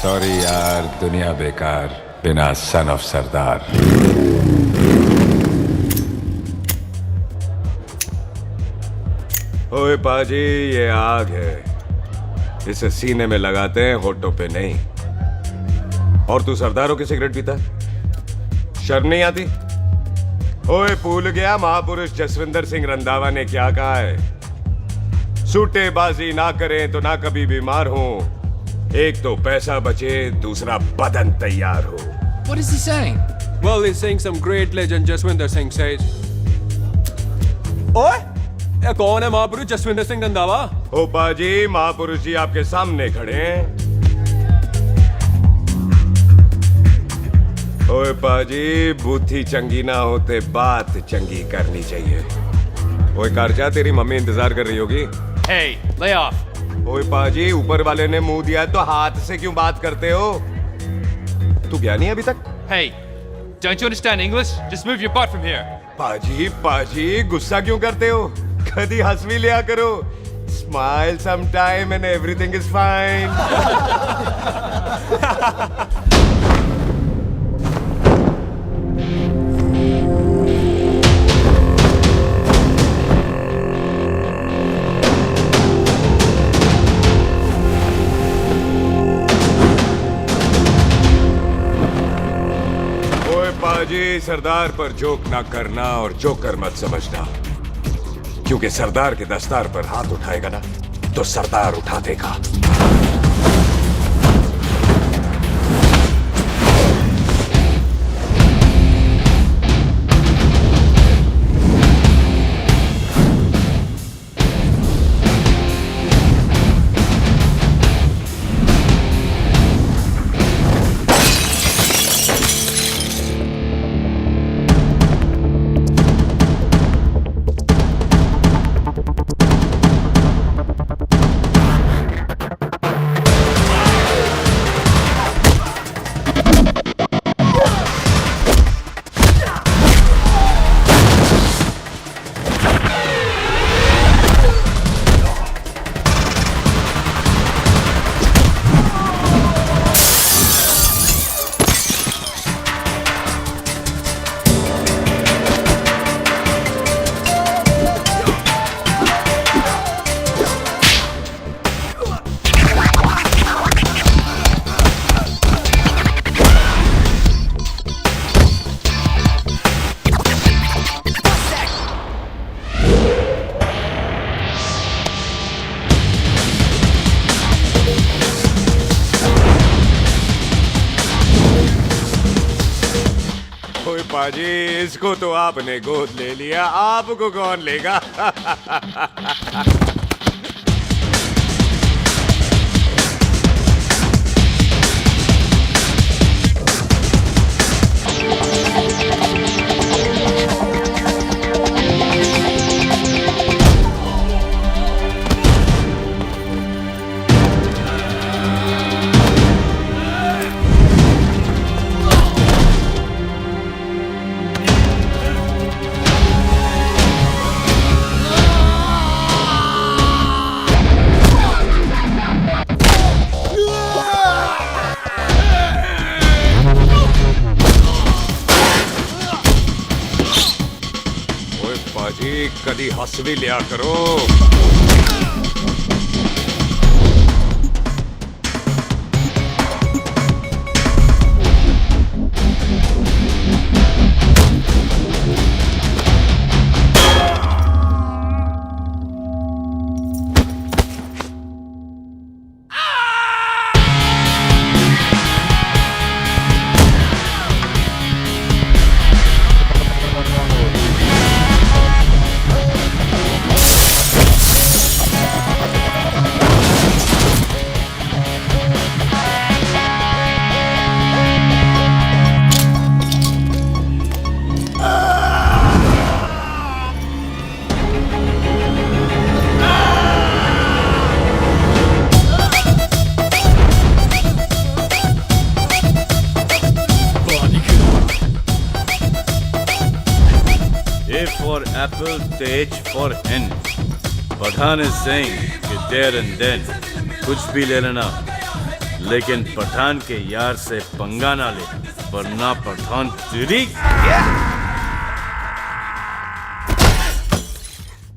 Sorry यार, दुनिया बेकार बिना सन ऑफ सरदार। ओए पाजी, ये आग है, इसे सीने में लगाते हैं, होठों पे नहीं। और तू सरदारों की सिगरेट पीता है? शर्म नहीं आती? ओए भूल गया महापुरुष जसविंदर सिंह रंधावा ने क्या कहा है? सूटेबाजी ना करें तो ना कभी बीमार हो। एक तो पैसा बचे, दूसरा बदन तैयार हो। What is he saying? Well, he's saying some great legend Jaswinder Singh says. ओए, ये कौन है महापुरुष जसविंदर सिंह रंधावा? ओ पाजी, महापुरुष जी आपके सामने खड़े हैं। ओए पाजी, बुद्धि चंगी ना होते बात चंगी करनी चाहिए। ओए कारचा, तेरी मम्मी इंतजार कर रही होगी। Hey, lay off. ओए पाजी, ऊपर वाले ने मुंह दिया है तो हाथ से क्यों बात करते हो? तू गया नहीं अभी तक? Hey, don't you understand English? Just move your butt from here. पाजी, गुस्सा क्यों करते हो? कभी हंस भी लिया करो। Smile sometime and everything is fine. पाजी, सरदार पर जोक ना करना और जोकर मत समझना, क्योंकि सरदार के दस्तार पर हाथ उठाएगा ना तो सरदार उठा देगा। पाजी, इसको तो आपने गोद ले लिया, आपको कौन लेगा? कदी हंस भी लिया करो। for apple, the H for hen. Pathan is saying कि there and then कुछ भी ले लेना लेकिन पठान के यार से पंगा ना ले, वरना पठान तेरी।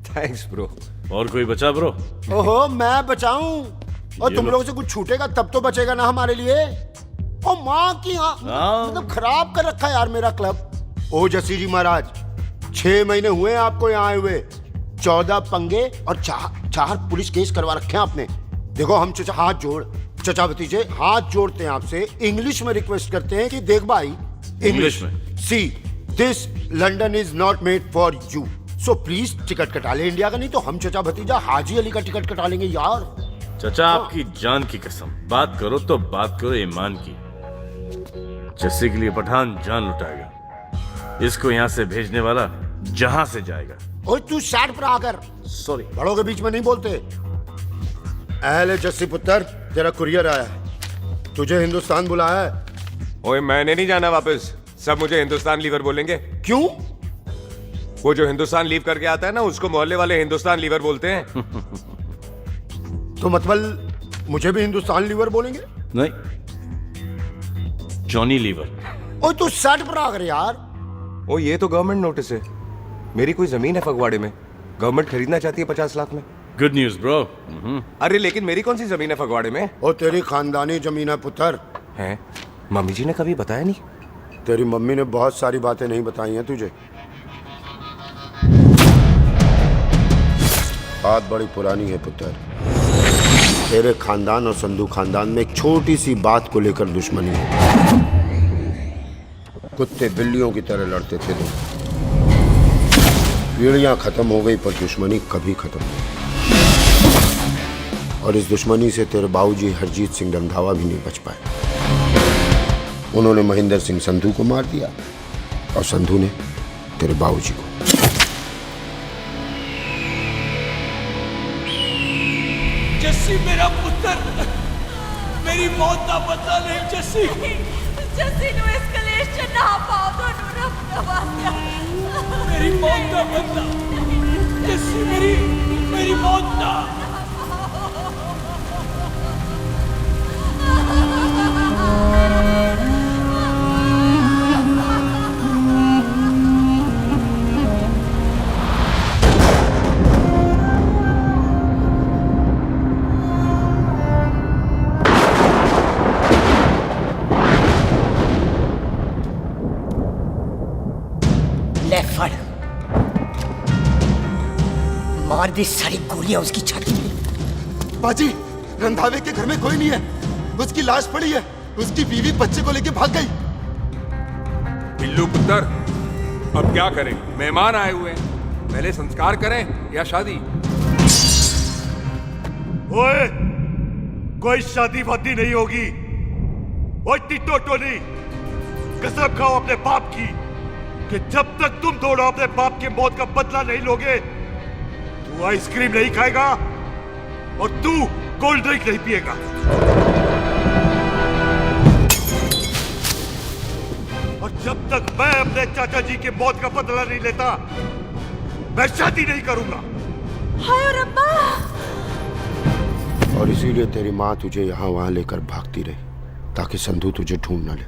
Thanks bro. और कोई बचा ब्रो? ओहो, मैं बचाऊं? और ये तुम लो। लोगों से कुछ छूटेगा तब तो बचेगा ना हमारे लिए। ओ माँ की मतलब खराब कर रखा है यार मेरा क्लब। ओ जसी जी महाराज, 6 महीने हुए हैं आपको यहाँ आए हुए, 14 पंगे और चार पुलिस केस करवा रखे हैं आपने। देखो हम चचा हाथ जोड़, चचा भतीजे हाथ जोड़ते हैं आपसे, इंग्लिश में रिक्वेस्ट करते हैं कि देख भाई, इंग्लिश में? See this London is not made for you, so please ticket कटा ले इंडिया का, नहीं तो हम चचा भतीजा हाजी अली का टिकट कटा लेंगे यार। चचा आपकी जान की कसम, बात करो तो बात करो ईमान की। जस्सी के लिए पठान जान लुटाएगा, इसको यहाँ से भेजने वाला जहां से जाएगा। ओए तू साइड पर आकर, सॉरी, बड़ों के बीच में नहीं बोलते। अहले जस्सी पुत्र, तेरा कुरियर आया है, तुझे हिंदुस्तान बुलाया है। ओए मैंने नहीं जाना वापस, सब मुझे हिंदुस्तान लीवर बोलेंगे। क्यों? वो जो हिंदुस्तान लीव करके आता है ना, उसको मोहल्ले वाले हिंदुस्तान लीवर बोलते हैं। तो मतलब मुझे भी हिंदुस्तान लीवर बोलेंगे? नहीं, जॉनी लीवर। ओए तू साइड पर आकर यार। ओ ये तो गवर्नमेंट नोटिस है, मेरी कोई जमीन है फगवाड़े में, गवर्नमेंट खरीदना चाहती है 50 लाख में। Good news bro. अरे लेकिन मेरी कौन सी जमीन है फगवाड़े में? ओ तेरी खानदानी जमीन है पुत्र। है? मम्मी जी ने कभी बताया नहीं। तेरी मम्मी ने बहुत सारी बातें नहीं बताई हैं तुझे। बात बड़ी पुरानी है पुत्र, तेरे खानदान और संधू खानदान में एक छोटी सी बात को लेकर दुश्मनी है। कुत्ते बिल्लियों की तरह लड़ते थे तुम, पीढ़ियां खत्म हो गई पर दुश्मनी कभी खत्म नहीं। और इस दुश्मनी से तेरे बाबूजी हरजीत सिंह रंधावा भी नहीं बच पाए। उन्होंने महेंद्र सिंह संधू को मार दिया और संधू ने तेरे बाबूजी को। जस्सी मेरा पुत्र, मेरी मौत का बदला ले जस्सी। जस्सी नु इस कलेश च ना पाओ, ਤੁਹਾਨੂੰ ਰੱਬ ਦਾ ਵਾਸਤਾ। मेरी मौत का बदला जस्सी, मेरी मौत का। मार दी सारी गोलियां उसकी छाती में। बाजी, रंधावे के घर में कोई नहीं है, उसकी लाश पड़ी है, उसकी बीवी बच्चे को लेके भाग गई। बिल्लू पुत्र, अब क्या करें? मेहमान आए हुए हैं, पहले संस्कार करें या शादी? ओए, कोई शादी वादी नहीं होगी। ओए टिटो टोनी, कसम खाओ अपने बाप की कि जब तक तुम दोनों अपने बाप की मौत का बदला नहीं लोगे, तू आइसक्रीम नहीं खाएगा और तू कोल्ड ड्रिंक नहीं पिएगा। और जब तक मैं अपने चाचा जी की मौत का बदला नहीं लेता, मैं शादी नहीं करूंगा। हाय रब्बा। और इसीलिए तेरी माँ तुझे यहाँ वहां लेकर भागती रही, ताकि संधू तुझे ढूंढ न ले।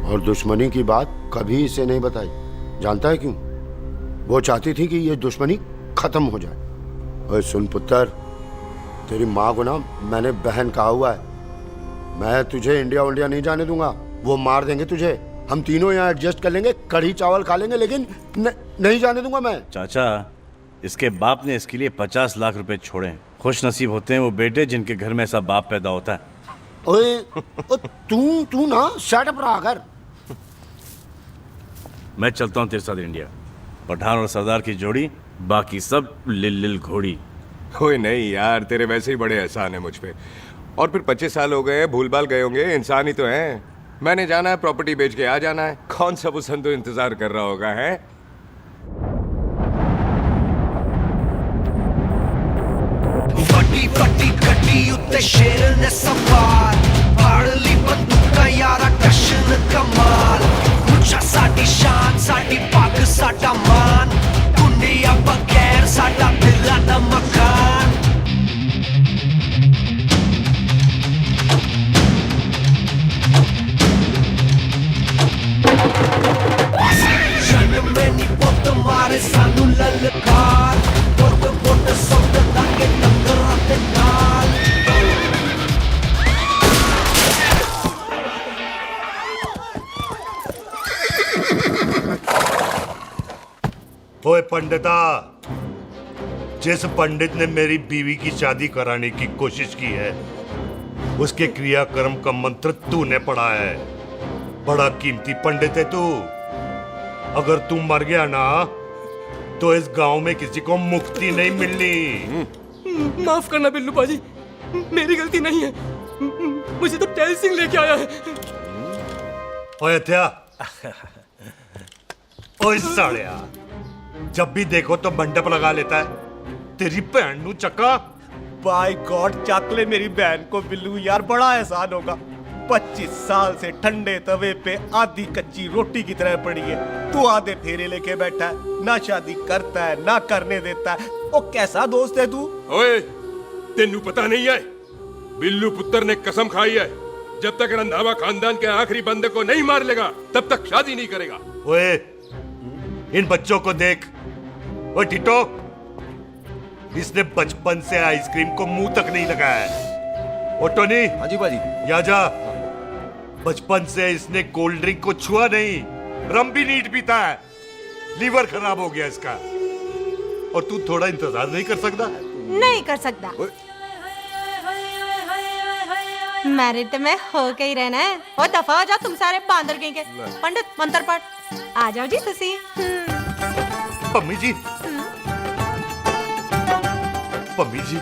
और दुश्मनी की बात कभी इसे नहीं बताई। जानता है क्यों? वो चाहती थी कि ये दुश्मनी खत्म हो जाए। ओए सुन पुत्र, तेरी माँ को ना मैंने बहन कहा हुआ है, मैं तुझे इंडिया इंडिया नहीं जाने दूंगा। वो मार देंगे तुझे, हम तीनों यहाँ एडजस्ट कर लेंगे, कढ़ी चावल खा लेंगे, लेकिन नहीं जाने दूंगा मैं। चाचा, इसके बाप ने इसके लिए 50 लाख रुपए छोड़े। खुश नसीब होते हैं वो बेटे जिनके घर में ऐसा बाप पैदा होता है। ओए तू ना शट पर आकर। मैं चलता हूँ तेरे साथ इंडिया। पठान और सरदार की जोड़ी, बाकी सब लिल घोड़ी। ओए नहीं यार, तेरे वैसे ही बड़े एहसान है मुझ पे। और फिर 25 साल हो गए, भूल भाल गए होंगे, इंसान ही तो हैं। मैंने जाना है, प्रॉपर्टी बेच के आ जाना है। कौन सा वो संधू इंतजार कर रहा होगा? है ਵੱਡੀ ਵੱਡੀ ਗੱਡੀ ਉੱਤੇ ਸ਼ੇਰ ਨੇ ਸਵਾਰ, ਫੜ ਲਈ ਬੰਦੂਕਾਂ ਯਾਰਾ ਕਸ਼ਨ ਕਮਾਲ। ਉੱਚਾ ਸਾਡੀ ਸ਼ਾਨ, ਸਾਡੀ ਪੱਗ, ਸਾਡਾ ਮਾਨ, ਦੁਨੀਆ ਬਗੈਰ ਸਾਡਾ ਦਿਲਾਂ ਦਾ ਮਕਾਨ। ओए पंडिता, जिस पंडित ने मेरी बीवी की शादी कराने की कोशिश की है, उसके क्रियाकर्म का मंत्र तूने पढ़ा है। बड़ा कीमती पंडित है तू। अगर तू मर गया ना, तो इस गांव में किसी को मुक्ति नहीं मिलनी। माफ करना बिल्लू पाजी, मेरी गलती नहीं है। मुझे तो टहल सिंह लेके आया है। ओए हत्या, ओए साड़िया, जब भी देखो तो मंडप लगा लेता है। तेरी भैन नू चक्का। बाय गॉड, चक ले मेरी बहन को बिल्लू यार, बड़ा एहसान होगा। 25 साल से ठंडे तवे पे आधी कच्ची रोटी की तरह पड़ी है। तू आधे फेरे लेके बैठा है, ना शादी करता है ना करने देता है। ओ कैसा दोस्त है तू? ओए, तेनू पता नहीं है, बिल्लू पुत्र ने कसम खाई है, जब तक रंधावा खानदान के आखिरी बंदे को नहीं मार लेगा तब तक शादी नहीं करेगा। ओए, इन बच्चों को देख। ओए टिटो, इसने बचपन से आइसक्रीम को मुंह तक नहीं लगाया है। ओ टोनी, हाँ जी बाजी। या जा। बचपन से इसने कोल्ड ड्रिंक को छुआ नहीं, रम भी नीट पीता है। लीवर खराब हो गया इसका। और तू थोड़ा इंतजार नहीं कर सकता? नहीं कर सकता। मैरिड तो मैं हो के ही रहना है। और दफा हो जाओ तुम सारे बांदर कहीं के। पंडित मंत्र पढ़। आ जाओ जी तुसी। पम्मी जी, पम्मी जी,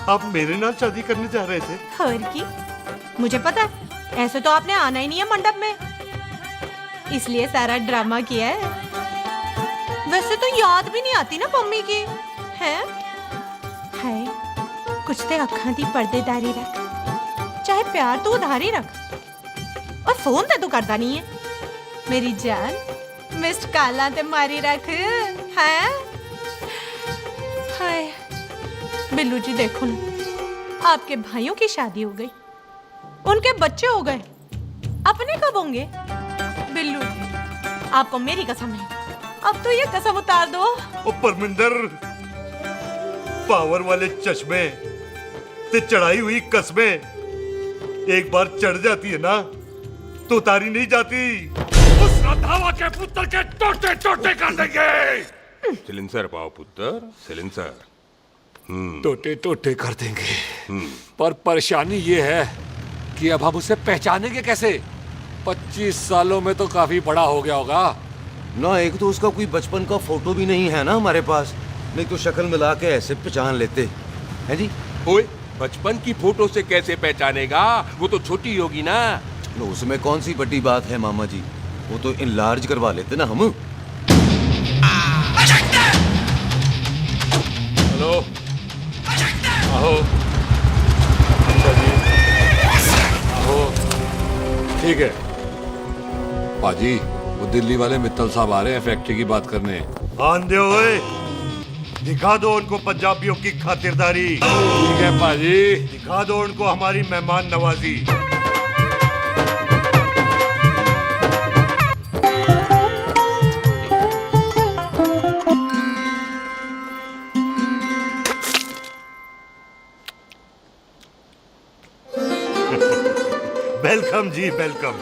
आप मेरे नाल शादी करने जा रहे थे? और की मुझे पता है, ऐसे तो आपने आना ही नहीं है मंडप में, इसलिए सारा ड्रामा किया है। वैसे तो याद भी नहीं आती ना पम्मी की है। कुछ ते अखां दी पर्देदारी रख, चाहे प्यार तू उधारी रख, और फोन ते तू करता नहीं है। मेरी जान, मिस्ड काला ते मारी रख है। हाय बिल्लू जी, देखो ना, आपके भाइयों की शादी हो गई, उनके बच्चे हो गए, अपने कब होंगे? बिल्लू जी, आपको मेरी कसम है, अब तो ये कसम उतार दो। ओ परमिंदर, पावर वाले चश्मे ते चढ़ाई हुई कस्में एक बार चढ़ जाती है ना, तो उतारी नहीं जाती। उस रंधावा के पुत्र के टोटे टोटे कर देंगे। सिलेंसर पाओ पुत्र, सिलेंसर। टोटे टोटे कर देंगे, पर परेशानी ये है कि अब हम उसे पहचानेंगे कैसे? 25 सालों में तो काफी बड़ा हो गया होगा ना। एक तो उसका कोई बचपन का फोटो भी नहीं है ना हमारे पास, नहीं तो शक्ल मिला के ऐसे पहचान लेते हैं जी। ओए, बचपन की फोटो से कैसे पहचानेगा? वो तो छोटी होगी ना। लो, उसमें कौन सी बड़ी बात है मामा जी, वो तो इनलार्ज करवा लेते ना हम। हेलो, आओ। आओ, ठीक है पाजी, वो दिल्ली वाले मित्तल साहब आ रहे हैं फैक्ट्री की बात करने। आंधे ओए, दिखा दो उनको पंजाबियों की खातिरदारी। ठीक है पाजी। दिखा दो उनको हमारी मेहमान नवाजी। वेलकम जी, वेलकम।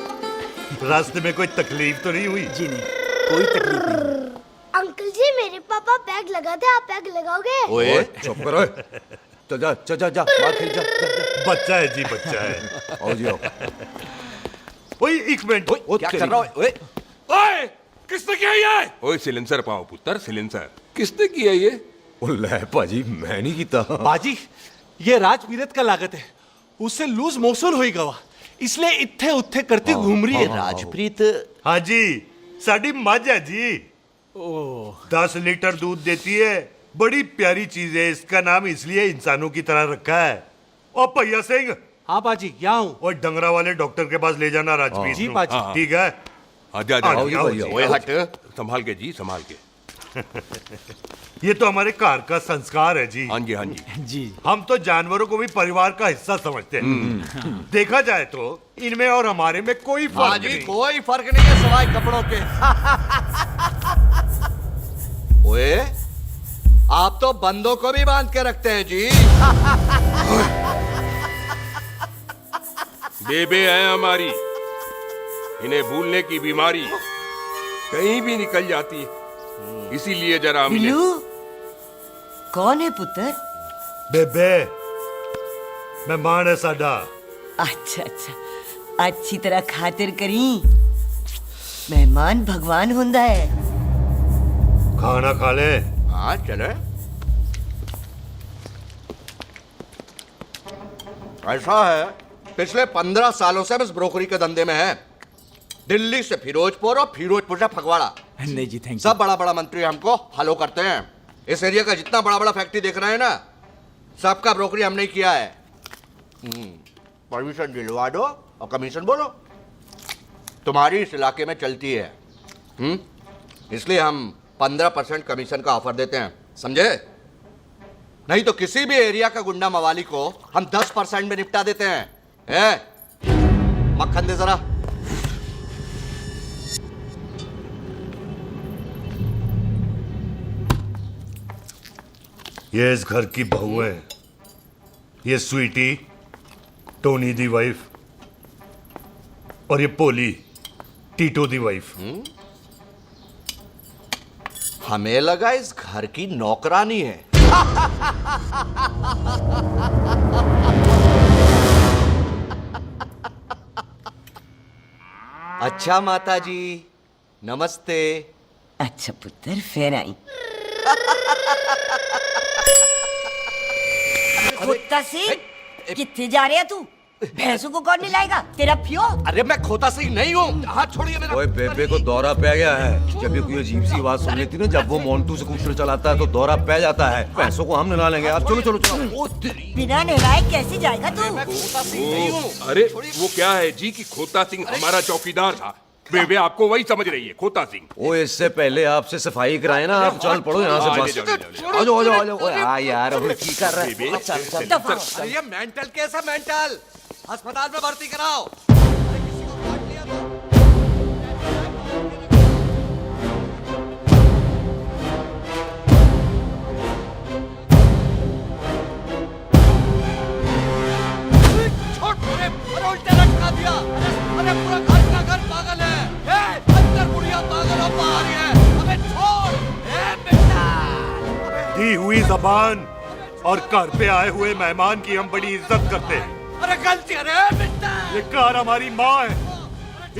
रास्ते में कोई तकलीफ तो नहीं हुई? जी नहीं, कोई तकलीफ नहीं। अंकल जी, मेरे पापा बैग लगाते, आप बैग लगाओगे? ओए चुप करो। चल जा चल जा जा, बाहर खेल जा, जा, जा। बच्चा है जी, बच्चा है। आओ जी आओ। ओए एक मिनट, क्या कर रहा है? ओए ओए, किसने किया ये? ओए सिलेंसर पाओ पुत्र, सिलेंसर। किसने किया ये? ले भाजी, मैं नहीं कीता। बाजी, ये राजपीरत का लागत है, उससे लूज मोशन होई गवा, इसलिए इत्थे उत्थे करती घूम रही है। राजप्रीत? हाँ जी, साड़ी मझ है जी। 10 लीटर दूध देती है, बड़ी प्यारी चीज है। इसका नाम इसलिए इंसानों की तरह रखा है। ओ भैया सिंह। हाँ बाजी, यहाँ हूँ। और डंगरा वाले डॉक्टर के पास ले जाना राजपीत जी को। बाजी। ठीक है। आजा आओ जी, आओ जी, ओए आओ हट, संभाल के जी, संभाल के। ये तो हमारे घर का संस्कार है जी। हाँ जी, हाँ जी। जी, हम तो जानवरों को भी परिवार का हिस्सा समझते हैं। देखा जाए तो इनमें और हमारे में कोई फर्क नहीं। कोई फर्क नहीं है सवाई कपड़ों के। ओए, आप तो बंदों को भी बांध के रखते हैं जी। बेबे है हमारी, इन्हें भूलने की बीमारी कहीं भी निकल जाती है। इसीलिए जरा मिले। बिल्लू कौन है पुत्र? बेबे मेहमान है साडा। अच्छा अच्छा, अच्छी तरह खातिर करी। मेहमान भगवान हुंदा है। खाना खा ले। हाँ चले। ऐसा है, पिछले 15 सालों से हम इस ब्रोकरी के धंधे में हैं। दिल्ली से फिरोजपुर और फिरोजपुर से फगवाड़ा। नहीं जी थैंक सब बड़ा बड़ा मंत्री हमको फॉलो करते हैं। इस एरिया का जितना बड़ा बड़ा फैक्ट्री देख रहे हैं ना, सबका ब्रोकरी हमने किया है। परमिशन दिलवा दो और कमीशन बोलो। तुम्हारी इस इलाके में चलती है। इसलिए हम 15% कमीशन का ऑफर देते हैं, समझे? नहीं तो किसी भी एरिया का गुंडा मवाली को हम 10% में निपटा देते हैं। मक्खन दे जरा। ये इस घर की बहू है। ये स्वीटी, टोनी दी वाइफ, और ये पोली, टीटो दी वाइफ। हमें लगा इस घर की नौकरानी है। अच्छा माता जी, नमस्ते। अच्छा पुत्र फिर आई। कुत्ता सिंह कितने जा रहे है तू? भैंसों को कौन लाएगा? तेरा प्यो? अरे मैं खोता सिंह नहीं हूँ। हाथ छोड़िए मेरा। ओए बेबे को दौरा पै गया है। जब भी कोई अजीब सी आवाज सुन लेती ना, जब वो मोन्टू से स्कूटर चलाता है तो दौरा पै जाता है। पैसों को हम नहला लेंगे। आप चलो चलो चलो। बिना नहलाए कैसे जाएगा तू? मैं खोता सिंह नहीं हूँ। अरे वो क्या है जी कि खोता सिंह हमारा चौकीदार था। बेबे आपको वही समझ रही है, खोता सिंह। ओ इससे पहले आपसे सफाई कराए ना, आप चल पड़ो यहाँ से बस। आ जाओ आ जाओ आ जाओ। ओए हाँ यार, अब की कर रहा है? चल चल। अरे ये मेंटल केस है, मेंटल। अस्पताल में भर्ती कराओ। उल्टे लटका दिया। अरे पूरा घर का घर पागल है। अंदर बुढ़िया पागल और बाहर है। अबे छोड़। बेटा दी हुई जबान और घर पे आए हुए मेहमान की हम बड़ी इज्जत करते हैं। अरे गलती है बेटा। ये कार हमारी माँ है।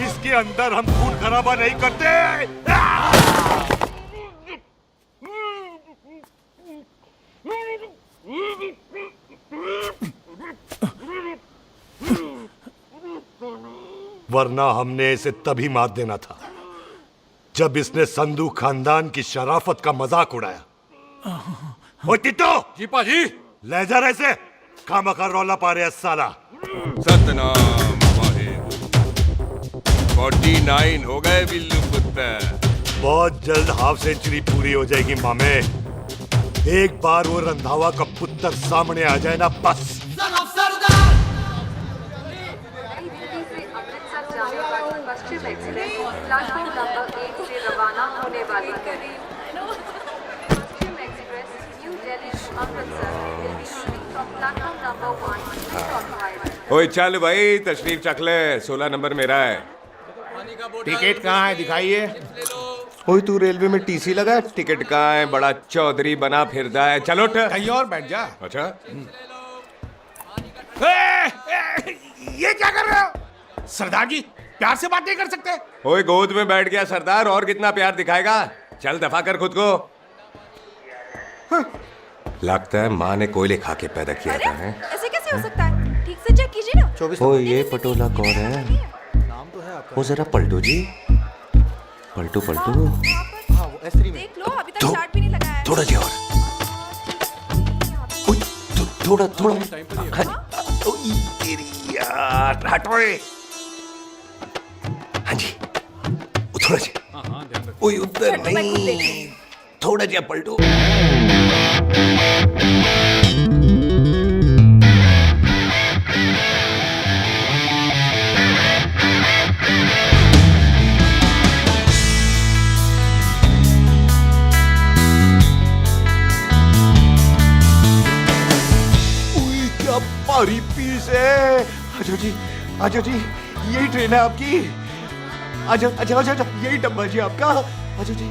इसके अंदर हम खून खराबा नहीं करते। वरना हमने इसे तभी मार देना था जब इसने संधू खानदान की शराफत का मजाक उड़ाया। ओ टिट्टो जी पाजी, ले जा रहे से खामखा रौला पा रहे साला। सतनाम वाहेगुरु। 49 हो गए बिल्लू पुत्र। बहुत जल्द हाफ सेंचुरी पूरी हो जाएगी मामे। एक बार वो रंधावा का पुत्र सामने आ जाए ना, बस। पश्चिम एक्सप्रेस प्लेटफॉर्म नंबर 1 से रवाना होने वाली है। Paschim express New Delhi to Amritsar will be leaving from platform number 1 to Cockwise। ओए चल भाई, तशरीफ चख ले। 16 नंबर मेरा है। टिकट कहाँ है, दिखाइए। ओए तू रेलवे में टीसी लगा है? टिकट कहाँ है? बड़ा चौधरी बना फिरदा है। चलो उठ। कहीं और बैठ जा। अच्छा ये क्या कर रहे हो? सरदार जी प्यार से बात नहीं कर सकते? ओए गोद में बैठ गया सरदार, और कितना प्यार दिखाएगा? चल दफा कर खुद को। लगता है माँ ने कोयले खा के पैदा किया था। ऐसे कैसे हो सकता है? ठीक से चेक कीजिए ना। ओ ये पटोला कौन है? वो जरा पलटू जी, पलटू पलटू। देख लो, अभी तक चार्ट भी नहीं लगाया है। थोड़ा जी और। थोड़ा थोड़ा। तेरी यार हटो। हाँ जी, थोड़ा जी। ओए उधर नहीं, थोड़ा जी पलटो। क्या भारी पीस है। आजो जी, आजो जी, यही ट्रेन है आपकी। आजो, अच्छा अच्छा अच्छा, यही डब्बा जी आपका। आजो जी,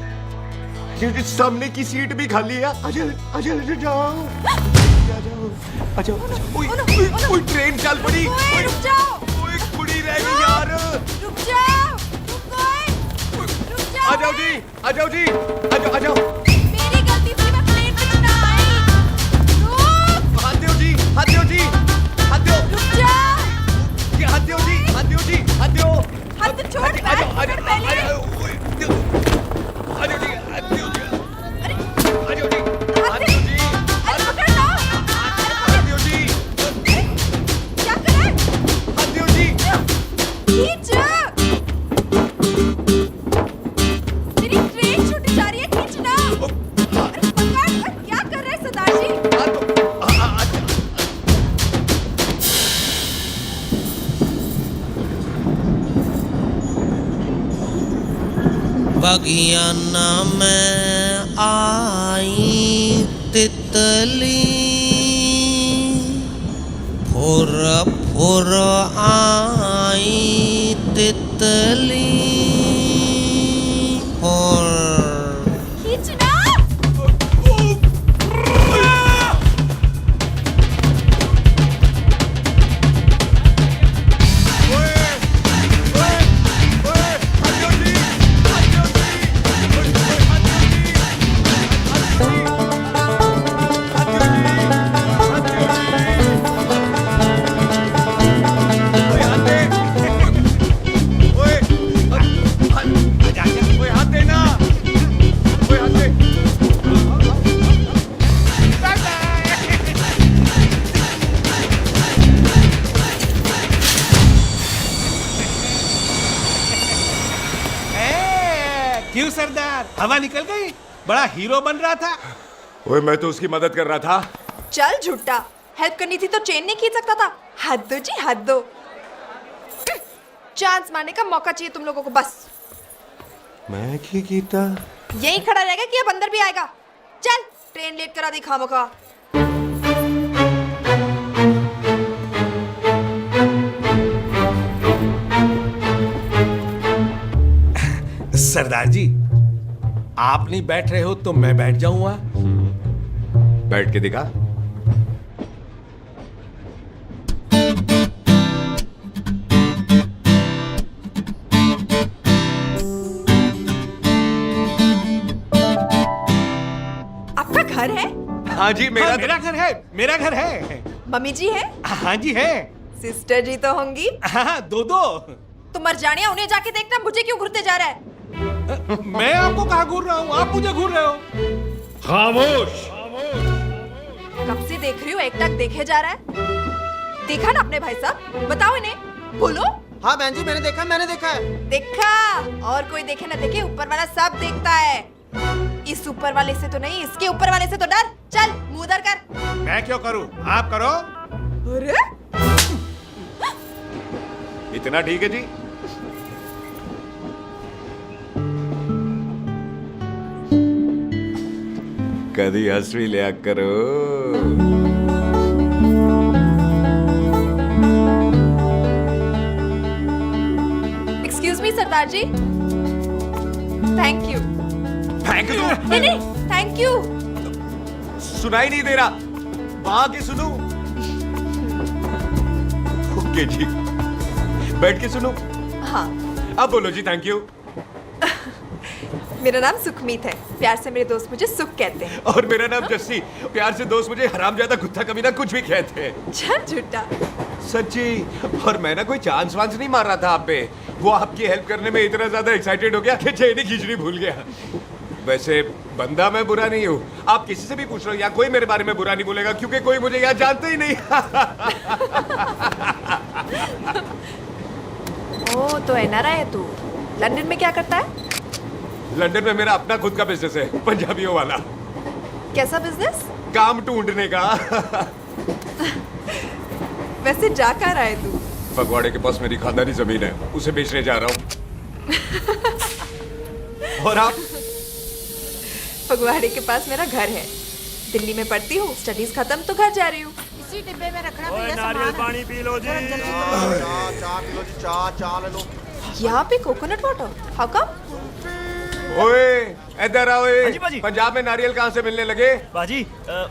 सामने की सीट भी खाली है। आजा आजा आजा जाओ। अच्छा ओए ट्रेन चल पड़ी। ओए रुक जाओ। ओए कुड़ी रह गई यार। रुक जाओ। रुक जाओ। आ जाओ जी आ जाओ जी आ जाओ। मेरी गलती थी, मैं प्लेन में ना आई। रुक। हाथ दो जी हाथ दो जी हाथ दो। रुक जाओ। हाथ दो जी हाथ दो जी हाथ दो। हाथ तो छोड़। आ जाओ आ जाओ पहले। आ जाओ जी हाथ दो जी आ जाओ जी हाथ दो जी अरे पकड़ लो। हाथ दो जी क्या करे? हाथ दो जी। खींच। मेरी ट्रेन छूटी जा रही है, खींचना। अरे पकड़। क्या कर रहे हैं सरदार जी? बगियाना में आई तितली फुर फुर आई तितली फुर। खींचना। क्यों सरदार, हवा निकल गई? बड़ा हीरो बन रहा था। ओए मैं तो उसकी मदद कर रहा था। चल झूठा, हेल्प करनी थी तो चेन नहीं खींच सकता था। हद दो जी हद दो। चांस मारने का मौका चाहिए तुम लोगों को बस। मैं की कीता यही खड़ा रहेगा कि अब अंदर भी आएगा? चल ट्रेन लेट करा दी खामखा। सरदार जी, आप नहीं बैठ रहे हो तो मैं बैठ जाऊंगा। बैठ के दिखा। आपका घर है? हाँ जी हाँ, मेरा घर है, मेरा घर है। मम्मी जी है? हाँ जी है। सिस्टर जी तो होंगी? हाँ, दो दो। तो मर जाने, उन्हें जाके देखना, मुझे क्यों घूरते जा रहा है? मैं आपको कहाँ घूर रहा हूँ, आप मुझे घूर रहे हो। खामोश। कब से देख रही हूँ, एक टक देखे जा रहा है। देखा ना अपने भाई साहब, बताओ इन्हें, बोलो। हाँ बहन जी, मैंने देखा है। देखा? और कोई देखे ना देखे, ऊपर वाला सब देखता है। इस ऊपर वाले से तो नहीं, इसके ऊपर वाले से तो डर। चल मुंह उधर कर। मैं क्यों करूँ, आप करो। अरे इतना ठीक है जी। कभी हंस भी लिया करो। Excuse me Sardar ji. Thank you. फेंक दो। नहीं थैंक यू। सुनाई नहीं दे रहा, वहां के सुनो। ओके जी, बैठ के सुनो। हाँ, अब बोलो जी थैंक यू। मेरा नाम सुखमीत है, प्यार से मेरे दोस्त मुझे सुख कहते हैं। और मेरा नाम जस्सी, प्यार से दोस्त मुझे हरामजादा कुत्ता कमीना कुछ भी कहते हैं। चल झूठा। सच्ची, और मैं ना कोई चांस वांस नहीं मार रहा था आप पे। वो आपकी हेल्प करने में इतना ज्यादा एक्साइटेड हो गया कि चेन ही खींचनी भूल गया। वैसे बंदा मैं बुरा नहीं हूँ, आप किसी से भी पूछ लो, यहाँ कोई मेरे बारे में बुरा नहीं बोलेगा क्योंकि कोई मुझे यहाँ जानते ही नहीं। ओ तो एनआरआई है तू। लंदन में क्या करता है? लंदन में मेरा अपना खुद का बिजनेस है, पंजाबियों वाला। कैसा बिजनेस? काम ढूंढने का। वैसे जा कहाँ रहा है तू? फगवाड़े के पास मेरी खानदानी जमीन है, उसे बेचने जा रहा हूँ। और आप? फगवाड़े के पास मेरा घर है, दिल्ली में पढ़ती हूँ, स्टडीज खत्म तो घर जा रही हूँ। इसी डिब्बे में रखना भैया सामान। नारियल पानी पी लो जी। चाय पी लो जी, चाय ले लो। यहाँ पे कोकोनट वाटर, हाउ कम? ओए इधर आओ। हाँ जी, बाजी। पंजाब में नारियल कहाँ से मिलने लगे? बाजी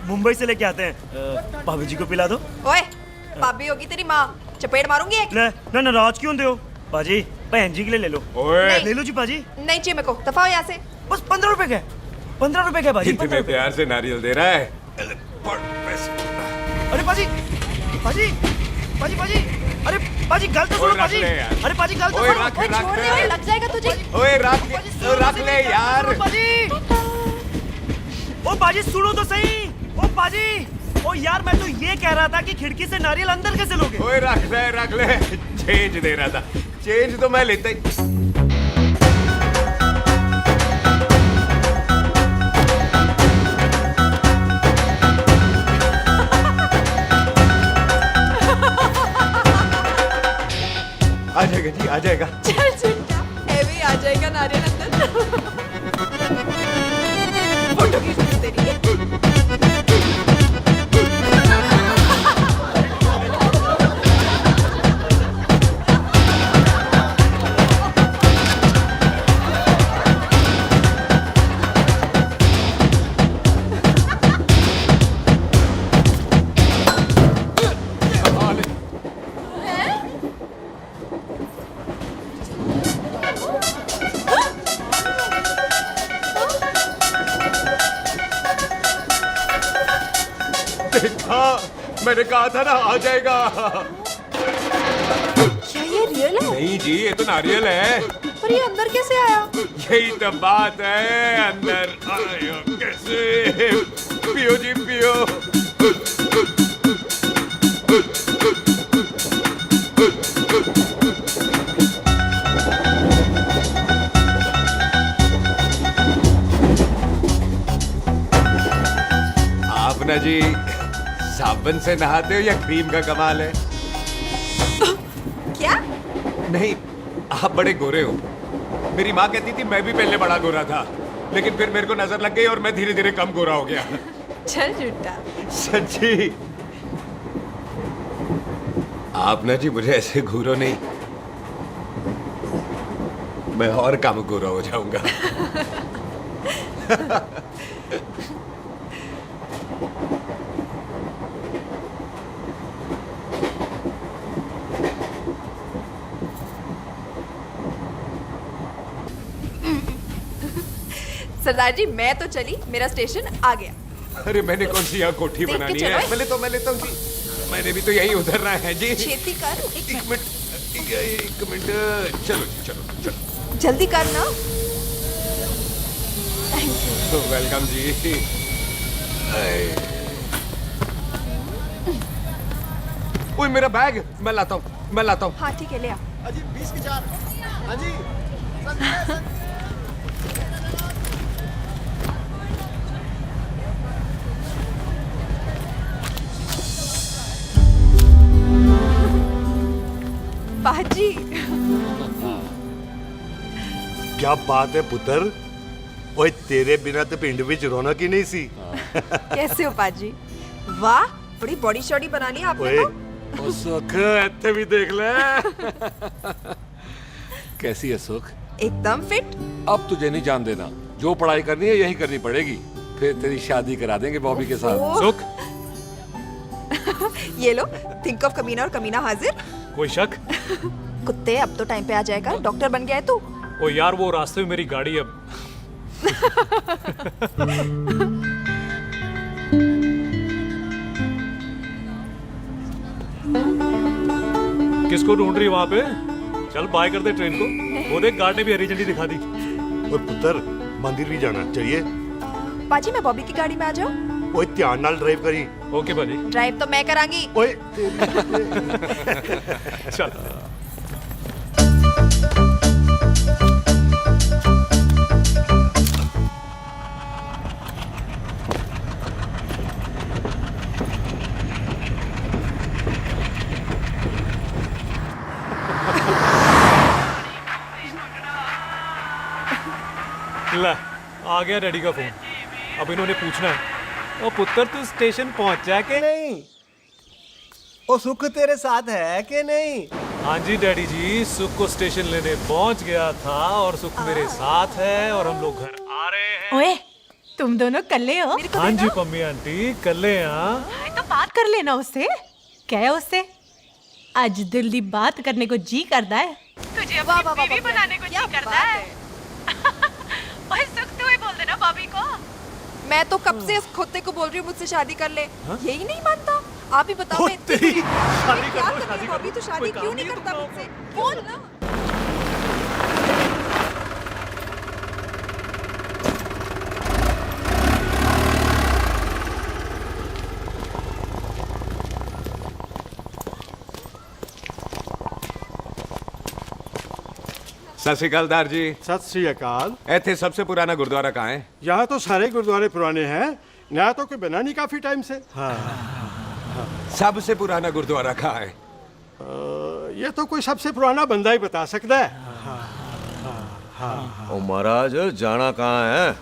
मुंबई से लेके आते हैं। भाभी जी को पिला दो। ओए भाभी होगी तेरी माँ, चपेट मारूंगी एक। ना नाराज क्यों दे हो बाजी? बहन जी के लिए ले लो। ओए ले लो जी बाजी। नहीं चाहिए मेरे को, दफा हो यहाँ से। बस 15 रुपए के। 15 रुपए के बाजी। इतने प्यार से नारियल दे रहा है। अरे बाजी बाजी बाजी बाजी अरे बाजी गल तो सुनो बाजी। अरे बाजी गल तो ओए सुनो। रख ओए छोड़ दे, ओए लग जाएगा तुझे। ओए रख ले यार। बाजी ओ बाजी सुनो तो सही। ओ बाजी ओ यार मैं तो ये कह रहा था कि खिड़की से नारियल अंदर कैसे लोगे? ओए रख ले। चेंज दे रहा था। चेंज तो मैं लेता ही। आ जाएगा जी, आ जाएगा। चल चिंटा, हेवी आ जाएगा नारियल अंदर। फोटो खींच ली तेरी। देखा, मैंने कहा था ना आ जाएगा। क्या ये रियल है? नहीं जी, ये तो नारियल है। पर ये अंदर कैसे आया? यही तो बात है, अंदर आया कैसे? पियो जी पियो। आप ना जी साबुन से नहाते हो या क्रीम का कमाल है? क्या? नहीं, आप बड़े गोरे हो। मेरी माँ कहती थी मैं भी पहले बड़ा गोरा था, लेकिन फिर मेरे को नजर लग गई और मैं धीरे धीरे कम गोरा हो गया। चल झूठा। सच्ची। आप ना जी मुझे ऐसे घूरो नहीं, मैं और कम गोरा हो जाऊंगा। सरदार जी मैं तो चली, मेरा स्टेशन आ गया। अरे मैंने कौन सी यहाँ कोठी देख के बनानी चलो। है? मैं लेता हूँ जी। मैंने भी तो यही उतरना है जी। छेती कर। एक मिनट। चलो। जल्दी कर ना। वेलकम जी। ओए मेरा बैग मैं लाता हूँ। हाँ ठीक है, ले आ। अजी 20 की 4। अजी बाजी क्या बात है पुत्र? ओए तेरे बिना तो पिंड विच रौनक ही नहीं सी। कैसे हो बाजी? वाह बड़ी बॉडी शॉडी बना ली आपने ओए तो। ओ सुख इतने भी देख ले। कैसी है सुख? एकदम फिट। अब तुझे नहीं जान देना, जो पढ़ाई करनी है यही करनी पड़ेगी। फिर तेरी शादी करा देंगे बॉबी के साथ। ओह। सुख ये लो, थिंक ऑफ कमीना और कमीना हाजिर। कोई शक? कुत्ते अब तो टाइम पे आ जाएगा, डॉक्टर बन गया है तू। ओ यार वो रास्ते में मेरी गाड़ी अब। किसको ढूंढ रही वहां पे? चल बाय कर दे ट्रेन को। वो देख गार्ड ने भी हरी झंडी दिखा दी। ओए पुत्र मंदिर भी जाना चाहिए। बाजी मैं बॉबी की गाड़ी में आ जाऊं? ओए ध्यान नाल ड्राइव करी। ओके बाजी। ड्राइव तो मैं करांगी। ओए चल। ला आ गया डैडी का फोन। अब इन्होंने पूछना है, ओ पुत्र तू स्टेशन पहुंचा के नहीं? वो सुख तेरे साथ है कि नहीं? हाँ जी डैडी जी, सुख को स्टेशन लेने पहुंच गया था और सुख मेरे साथ है और हम लोग घर आ रहे हैं। ओए, तुम दोनों कल्ले हो? हाँ जी पम्मी आंटी, कल्ले हाँ। तो बात कर लेना उससे। क्या है उससे? आज दिल दी बात करने को जी करता है। तुझे अपनी बीवी बनाने को जी करता है। ओए सुख, तू ही बोल देना भाभी को। मैं तो कब से इस खोते को बोल रही हूँ मुझसे शादी कर ले, यही नहीं मानता। आप ही बताओ, मैं तेरी शादी क्या कर लो, शादी करूं? अभी तो शादी क्यों नहीं करता मुझसे? बोल ना। सत श्री अकाल दार जी। सत श्री अकाल। ਇੱਥੇ सबसे पुराना गुरुद्वारा कहाँ है? यहाँ तो सारे गुरुद्वारे पुराने हैं, नया तो कोई बना नहीं काफी टाइम से। सबसे पुराना गुरुद्वारा कहाँ है? ये तो कोई सबसे पुराना बंदा ही बता सकता है। ओ महाराज जाना कहाँ है?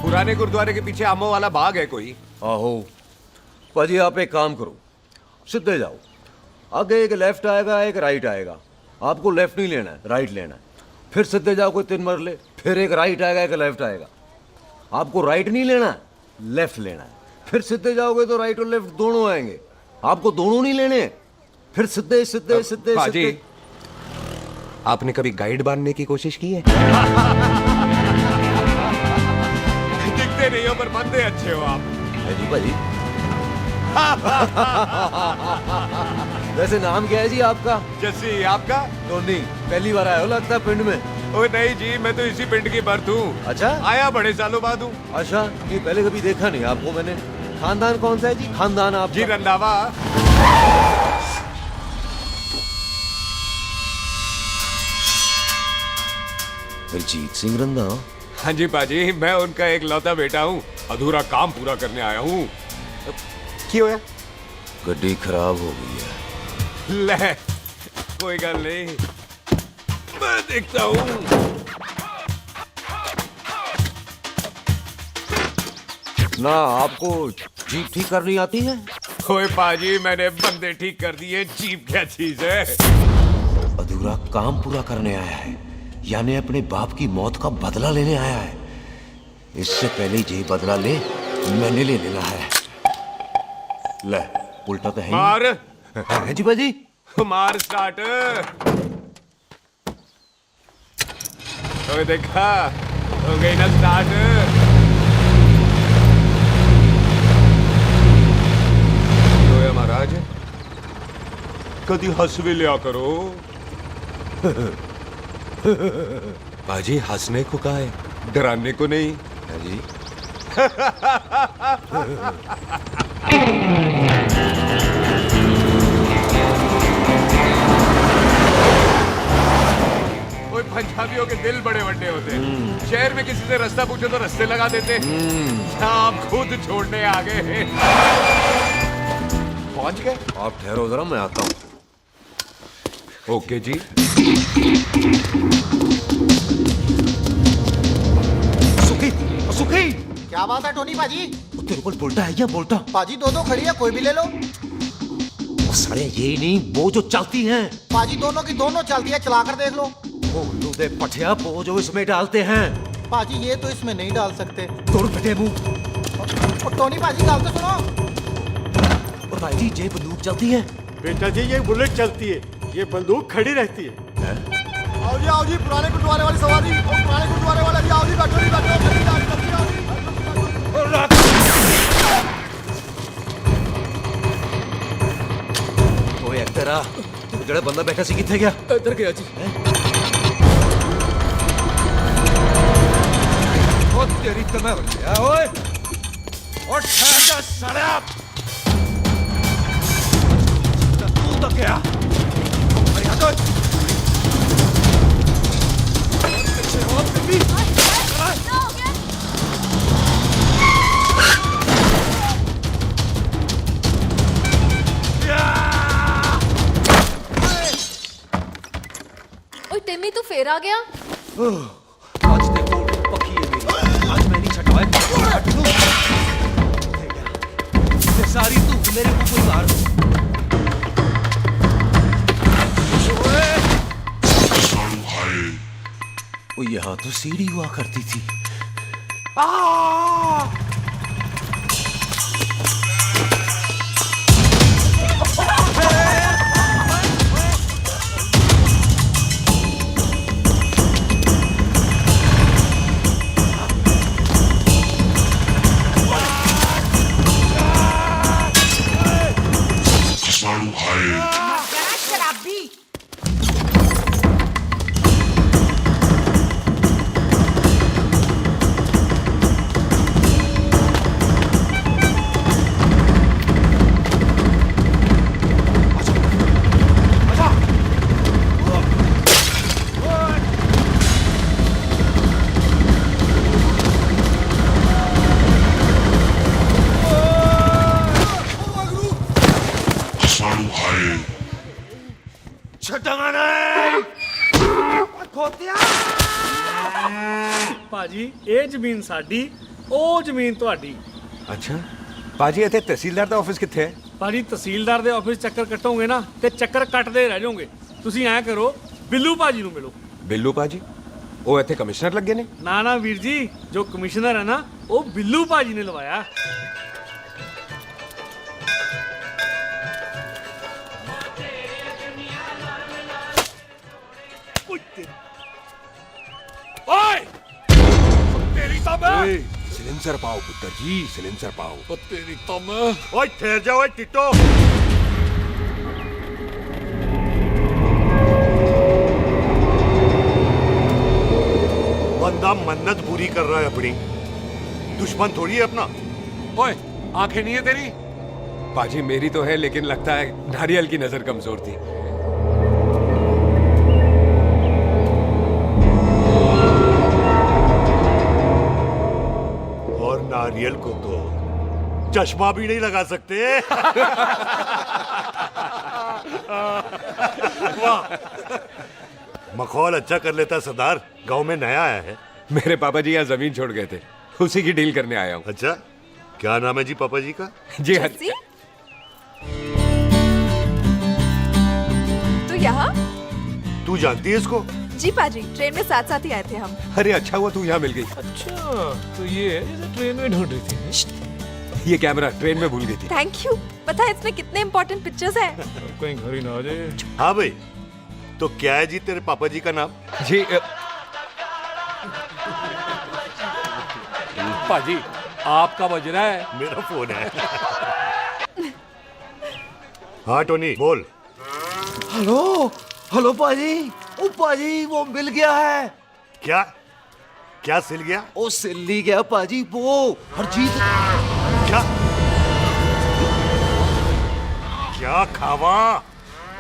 पुराने गुरुद्वारे के पीछे आमों वाला बाग है कोई? आहो भाजी, आप एक काम करो, सीधे जाओ, आगे एक लेफ्ट आएगा एक राइट आएगा, आपको लेफ्ट नहीं लेना है, राइट लेना है। फिर सीधे जाओ कोई 3 मरले, फिर एक राइट आएगा एक लेफ्ट आएगा, आपको राइट नहीं लेना है, लेफ्ट लेना है। फिर सीधे जाओगे तो राइट और लेफ्ट दोनों आएंगे, आपको दोनों नहीं लेने। फिर सीधे सीधे सीधे पाजी, सीधे। आपने कभी गाइड बनने की कोशिश की है? दिखते नहीं हो पर बंदे अच्छे हो आप। जी भाजी। वैसे नाम क्या है जी आपका? जस्सी। आपका? टोनी। पहली बार आए हो लगता है पिंड में। ओ नहीं जी, मैं तो इसी पिंड की बर्थ हूँ। अच्छा, आया बड़े सालों बाद हूँ। अच्छा, ये पहले कभी देखा नहीं आपको मैंने। खानदान कौन सा है जी? खानदान आप जी रंधावा। हरजीत सिंह रंधावा? हाँ जी पाजी, मैं उनका एक लौता बेटा हूँ, अधूरा काम पूरा करने आया हूँ। क्यों है? गड्डी खराब हो गई है। ले, कोई गल नहीं, मैं देखता हूँ। ना आपको जीप ठीक करनी आती है? ओए पाजी, मैंने बंदे ठीक कर दिए, जीप क्या चीज है? अधूरा काम पूरा करने आया है, यानी अपने बाप की मौत का बदला लेने आया है। इससे पहले ये बदला ले, मैंने ले लेना है। ले, उल्टा तो है ही। मार। है जी बाजी। मार स्टार्ट। ओए देखा, हो गई ना स्टार्ट। तो महाराज कदी हंस भी लिया करो। बाजी हंसने को कहा है, डराने को नहीं है जी। ओए पंजाबियों के दिल बड़े बड़े होते हैं। शहर में किसी से रास्ता पूछो तो रास्ते लगा देते। आप खुद छोड़ने आ गए। पहुंच गए? आप ठहरो जरा, मैं आता हूँ। ओके जी। सुखी, सुखी। क्या बात है टोनी पाजी? तेरे को बोलता है या बोलता? पाजी दो खड़ी है, कोई भी ले लो। वो सारे ये नहीं, वो जो चलती हैं। पाजी दोनों की दोनों चलती है, चला कर देख लो। वो लूदे पठिया, वो जो इसमें डालते हैं। पाजी ये तो इसमें नहीं डाल सकते। तोड़ बेटे मुंह। और टोनी पाजी गाल तो सुनो। और भाई जी, ये बंदूक चलती है। बेटा जी, ये बुलेट चलती है, ये बंदूक खड़ी रहती है। आओ जी, पुराने गुरुद्वारे वाली सवारी। और पुराने गुरुद्वारे वाले जी, आओ जी, बैठो जी, बैठो। ओए तेरा जड़ा बंदा बैठा सी किथे गया? इधर गया जी। ओ तेरी तमे बच्चा ओए, और ठहर जा साला। तू तो क्या? अरे आ तो ओए टिम्मी, तू फिर आ गया? आज देखो पक्की है मेरी। दफा तो सीढ़ी हुआ करती थी। शराबी। ਭਾਜੀ ਇਹ ਜ਼ਮੀਨ ਸਾਡੀ, ਉਹ ਜ਼ਮੀਨ ਤੁਹਾਡੀ। ਅੱਛਾ ਪਾਜੀ ਇੱਥੇ ਤਹਿਸੀਲਦਾਰ ਦਾ ਆਫਿਸ ਕਿੱਥੇ ਹੈ? ਭਾਜੀ ਤਹਿਸੀਲਦਾਰ ਦੇ ਆਫਿਸ ਚੱਕਰ ਕੱਟੋਗੇ ਨਾ ਤੇ ਚੱਕਰ ਕੱਟਦੇ ਰਹਿ ਜਾਓਗੇ। ਤੁਸੀਂ ਐਂ ਕਰੋ, ਬਿੱਲੂ ਭਾਜੀ ਨੂੰ ਮਿਲੋ। ਬਿੱਲੂ ਪਾਜੀ ਉਹ ਇੱਥੇ ਕਮਿਸ਼ਨਰ ਲੱਗੇ ਨੇ? ਨਾ ਨਾ ਵੀਰ ਜੀ, ਜੋ ਕਮਿਸ਼ਨਰ ਹੈ ਨਾ ਉਹ ਬਿੱਲੂ ਭਾਜੀ ਨੇ ਲਵਾਇਆ। सिलेंसर पाओ पुत्र जी, सिलेंसर पाओ। ओ तेरी तम। ओए ठहर जाओ, ओए टिट्टो। बंदा मन्नत पूरी कर रहा है अपनी, दुश्मन थोड़ी है अपना। ओए आंखें नहीं है तेरी? पाजी मेरी तो है, लेकिन लगता है नारियल की नजर कमजोर थी। और नारियल को तो चश्मा भी नहीं लगा सकते। वाह, मखौल अच्छा कर लेता सरदार। गांव में नया आया है। मेरे पापा जी यहाँ जमीन छोड़ गए थे, उसी की डील करने आया हूँ। अच्छा, क्या नाम है जी पापा जी का? जी तो यहाँ? तू जानती है इसको? जी पाजी, ट्रेन में साथ साथ ही आए थे हम। अरे अच्छा हुआ तू यहाँ मिल गई। अच्छा तो ये है जिसे ट्रेन में ढूंढ रही थी। ये कैमरा ट्रेन में भूल गई थी। Thank you. पता है इसमें कितने इम्पोर्टेंट पिक्चर्स हैं? कहीं घर ही ना आ जाए। हाँ भाई, तो क्या है जी तेरे पापा जी का नाम? जी पाजी आपका बज रहा है। मेरा फोन है। हाँ टोनी बोल। हेलो हेलो पाजी, ओ पाजी वो मिल गया है। क्या क्या सिल गया? ओ सिल्ली गया पाजी, वो हरजीत। क्या क्या खावा?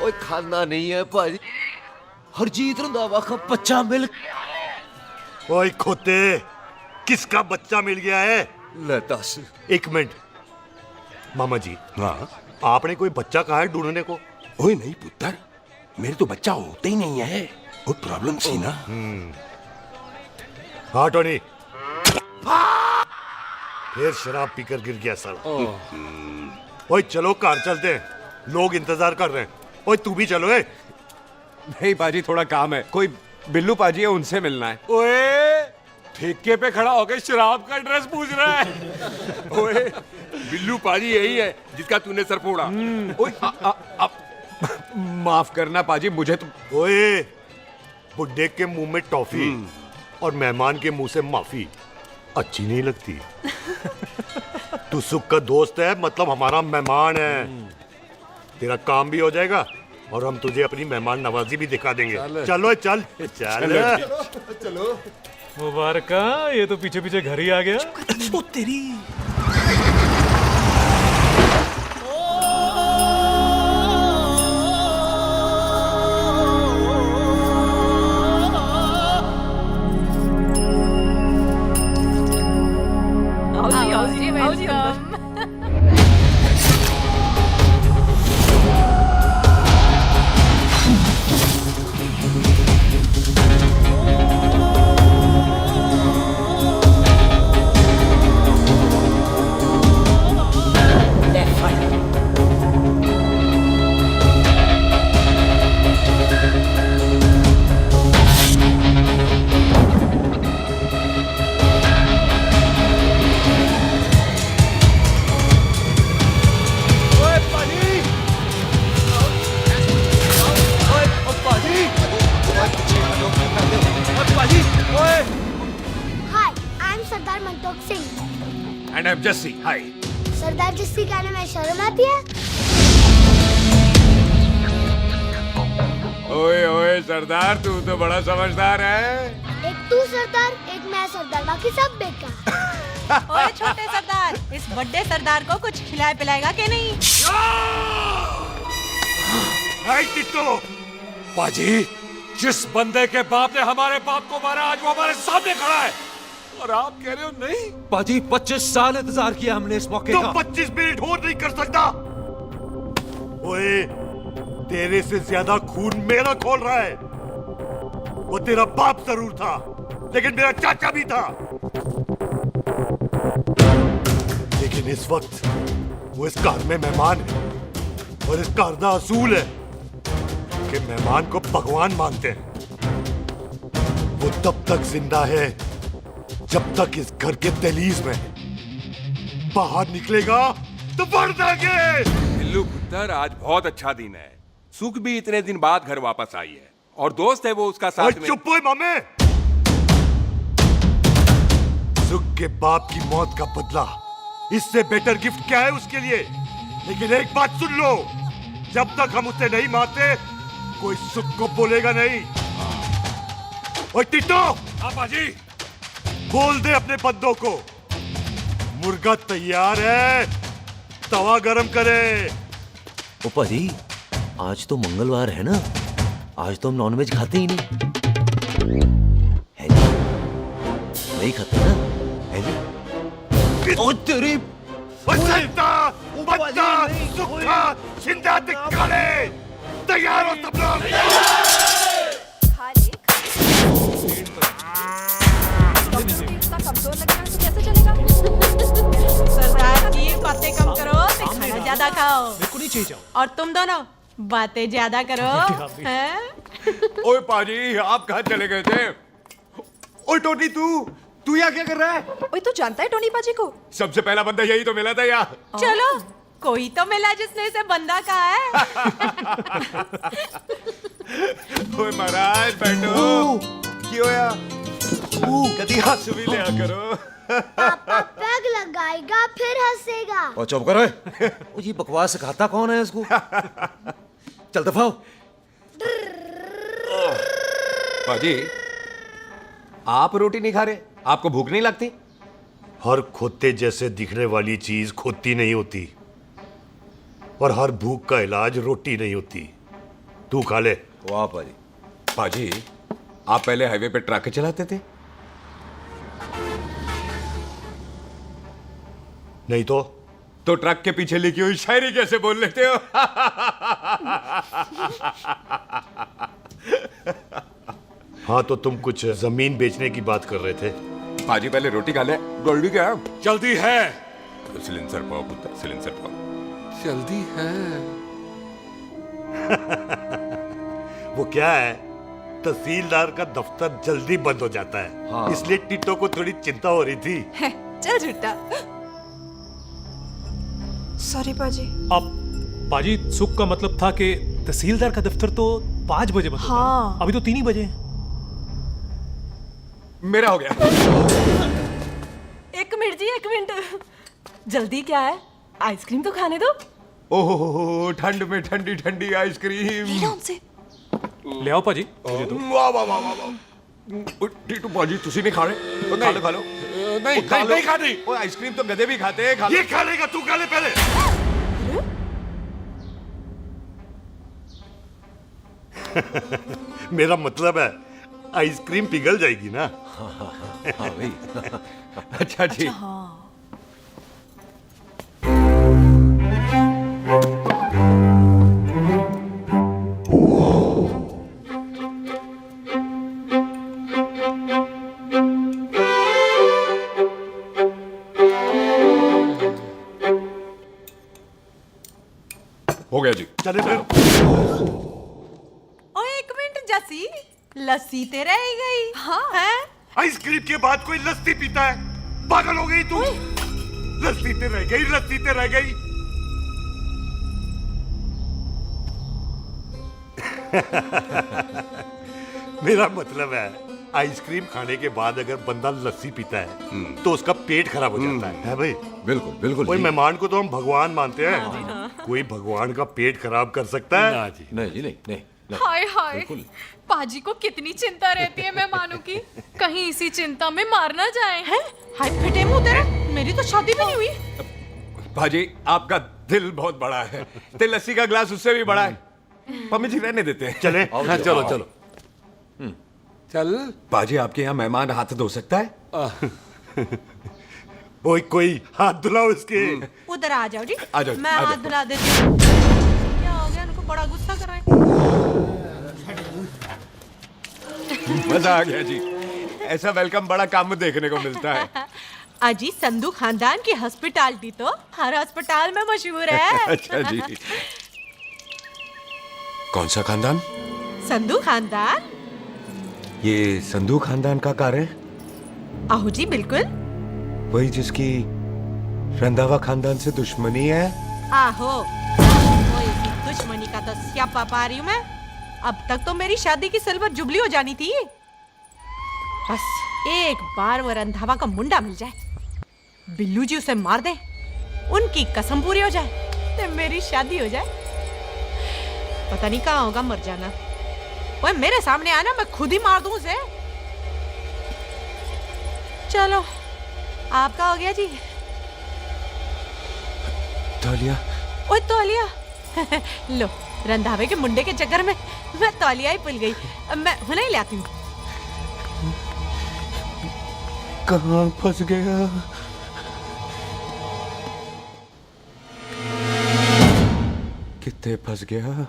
ओए खाना नहीं है पाजी, हरजीत रंधावा का बच्चा मिल। ओए खोते, किसका बच्चा मिल गया है? ले दस। एक मिनट मामा जी। हाँ, आपने कोई बच्चा कहा है ढूंढने को? ओए नहीं पुत्र, मेरे तो बच्चा होता ही नहीं है। वो प्रॉब्लम थी ना। हाँ टोनी, फिर शराब पीकर गिर गया साला। ओए चलो कार चलते हैं, लोग इंतजार कर रहे हैं। ओए तू भी चलो। नहीं पाजी थोड़ा काम है, कोई बिल्लू पाजी है उनसे मिलना है। ओए ठेके पे खड़ा होकर शराब का एड्रेस पूछ रहा है। ओए बिल्लू पाजी यही है जिसका तूने सर फोड़ा। ओए माफ करना पाजी, मुझे तो। ओए बुड्ढे के मुंह में टॉफी और मेहमान के मुंह से माफी अच्छी नहीं लगती। तू सुख का दोस्त है, मतलब हमारा मेहमान है। तेरा काम भी हो जाएगा और हम तुझे अपनी मेहमान नवाजी भी दिखा देंगे। चलो चल चल चलो। मुबारक, ये तो पीछे पीछे घर ही आ गया। ओ तेरी। जस्सी, हाय। सरदार जस्सी कहने में शर्म आती है? ओए ओए सरदार, तू तो बड़ा समझदार है। एक तू सरदार, एक मैं सरदार, बाकी सब बेकार। ओए छोटे सरदार, इस बड़े सरदार को कुछ खिलाए पिलाएगा कि नहीं? टिट्टो, पाजी, जिस बंदे के बाप ने हमारे बाप को मारा आज वो हमारे सामने खड़ा है और आप कह रहे हो नहीं? पाजी 25 साल इंतजार किया हमने इस मौके तो का। 25 मिनट और नहीं कर सकता? ओए, तेरे से ज्यादा खून मेरा खोल रहा है। वो तेरा बाप जरूर था, लेकिन मेरा चाचा भी था। लेकिन इस वक्त वो इस घर में मेहमान है, और इस घर का असूल है कि मेहमान को भगवान मानते हैं। वो तब तक जिंदा है जब तक इस घर के दहलीज में, बाहर निकलेगा तो बढ़ देंगे। बिल्लू पुत्र, आज बहुत अच्छा दिन है। सुख भी इतने दिन बाद घर वापस आई है और दोस्त है वो उसका साथ में। चुप हो मामे। सुख के बाप की मौत का बदला, इससे बेटर गिफ्ट क्या है उसके लिए? लेकिन एक बात सुन लो, जब तक हम उसे नहीं मारते कोई सुख को बोलेगा नहीं। और टिट्टो, हाँ पाजी, बोल दे अपने बंदों को मुर्गा तैयार है, तवा गरम करे। ओ पाजी, आज तो मंगलवार है ना, आज तो हम नॉनवेज खाते ही नहीं है जी? नहीं खाते ना, है जी? ओ तेरी सुखा जिंदा दिखाने, तैयार हो सब लोग? कमजोर लग रहा है तो कैसे चलेगा? सरदार की बातें कम करो, तो खाना ज्यादा खाओ। मेरे को नहीं चाहिए जाओ। और तुम दोनों बातें ज्यादा करो, हैं? ओए पाजी, आप कहाँ चले गए थे? ओए टोनी, तू यहाँ क्या कर रहा है? ओए तू जानता है टोनी पाजी को? सबसे पहला बंदा यही तो मिला था यार। चलो, कोई तो मिला जिसने इसे बंदा कहा है। ओए महाराज, बैठो। क्यों यार? कभी हंस भी लिया करो। पापा पैग लगाएगा फिर हंसेगा। और चुप करो। ओ जी बकवास सिखाता कौन है इसको? चल दफाओ। पाजी, आप रोटी नहीं खा रहे? आपको भूख नहीं लगती? हर खोते जैसे दिखने वाली चीज खोती नहीं होती, और हर भूख का इलाज रोटी नहीं होती। तू खा ले। वाह पाजी। पाजी, आप पहले हाईवे पे ट्रक चलाते थे? नहीं तो ट्रक के पीछे लिखी हुई शायरी कैसे बोल लेते हो? हाँ, तो तुम कुछ जमीन बेचने की बात कर रहे थे। पाजी पहले रोटी खा ले। जल्दी क्या? जल्दी है। सिलेंसर पाओ पुत्र, सिलेंसर पाओ। जल्दी है। वो क्या है, तहसीलदार का दफ्तर जल्दी बंद हो जाता है। हाँ। इसलिए टिट्टो को थोड़ी चिंता हो रही थी। चल झूठा। सॉरी पाजी। अब पाजी, सुख का मतलब था कि तहसीलदार का दफ्तर तो 5 बजे बंद होता है। हाँ। अभी तो 3 ही बजे हैं। मेरा हो गया। एक मिनट जी, एक मिनट। जल्दी क्या है? आइसक्रीम तो खाने दो। ओह, ठंड में ठंडी ठंडी आइसक्रीम। ले लो उनसे। ले आओ पाजी। वाह वाह वाह वाह। टीटू पाजी, तुसी नहीं खा रहे? खा लो खा लो। नहीं खाती। ओए आइसक्रीम तो गधे भी खाते हैं। खा लो। ये खा लेगा, तू खा ले पहले। मेरा मतलब है आइसक्रीम पिघल जाएगी ना। हाँ भाई। अच्छा जी। हो गया जी। चले फिर। ओ एक मिनट जसी, लस्सी ते रह गई। हाँ है? आइसक्रीम के बाद कोई लस्सी पीता है? पागल हो गई तू? लस्सी ते रह गई, लस्सी ते रह गई। मेरा मतलब है आइसक्रीम खाने के बाद अगर बंदा लस्सी पीता है तो उसका पेट खराब हो जाता है भाई? बिल्कुल बिल्कुल कोई जी। मेहमान को तो हम भगवान मानते हैं, कोई भगवान का पेट खराब कर सकता है? ना जी। नहीं जी, नहीं नहीं, नहीं। हाय हाय, बिल्कुल। पाजी को कितनी चिंता रहती है मेहमानों की, कहीं इसी चिंता में मार ना जाए। हैं? हाय फिटे मुंह तेरा, मेरी तो शादी भी नहीं हुई। भाजी आपका दिल बहुत बड़ा है, ते लस्सी का ग्लास उससे भी बड़ा है। मम्मी जी रहने देते हैं। चले हाँ, चलो चलो चल। बाजी आपके यहाँ मेहमान हाथ धो सकता है? कोई हाथ धुलाओ इसके। उधर आ जाओ जी, आ जाओ, मैं आ हाथ जाओ। धुला देती हूँ। क्या हो गया, उनको बड़ा गुस्सा कर रहे हैं। मजा आ गया जी, ऐसा वेलकम बड़ा काम में देखने को मिलता है। अजी संधू खानदान की हॉस्पिटैलिटी तो हर अस्पताल में मशहूर है। अच्छा जी। कौन सा खानदान? संधू खानदान। ये संधू खानदान का कार है? आहो जी बिल्कुल। वही जिसकी रंधावा खानदान से दुश्मनी है? आहो, वो इसी दुश्मनी का तो स्यापा पा रही हूँ मैं। अब तक तो मेरी शादी की सिल्वर जुबली हो जानी थी। बस एक बार वो रंधावा का मुंडा मिल जाए, बिल्लू जी उसे मार दे, उनकी कसम पूरी हो जाए, तो मेरी शादी हो जाए। पता नहीं कहाँ होगा मर जाना। वो मेरे सामने आना, मैं खुद ही मार दूं उसे। चलो आपका हो गया जी। तौलिया। ओए तौलिया। लो, रंधावे के मुंडे के चक्कर में मैं तौलिया ही भूल गई। मैं हुने ही लाती हूँ। कहाँ फंस गया? कितने फंस गया?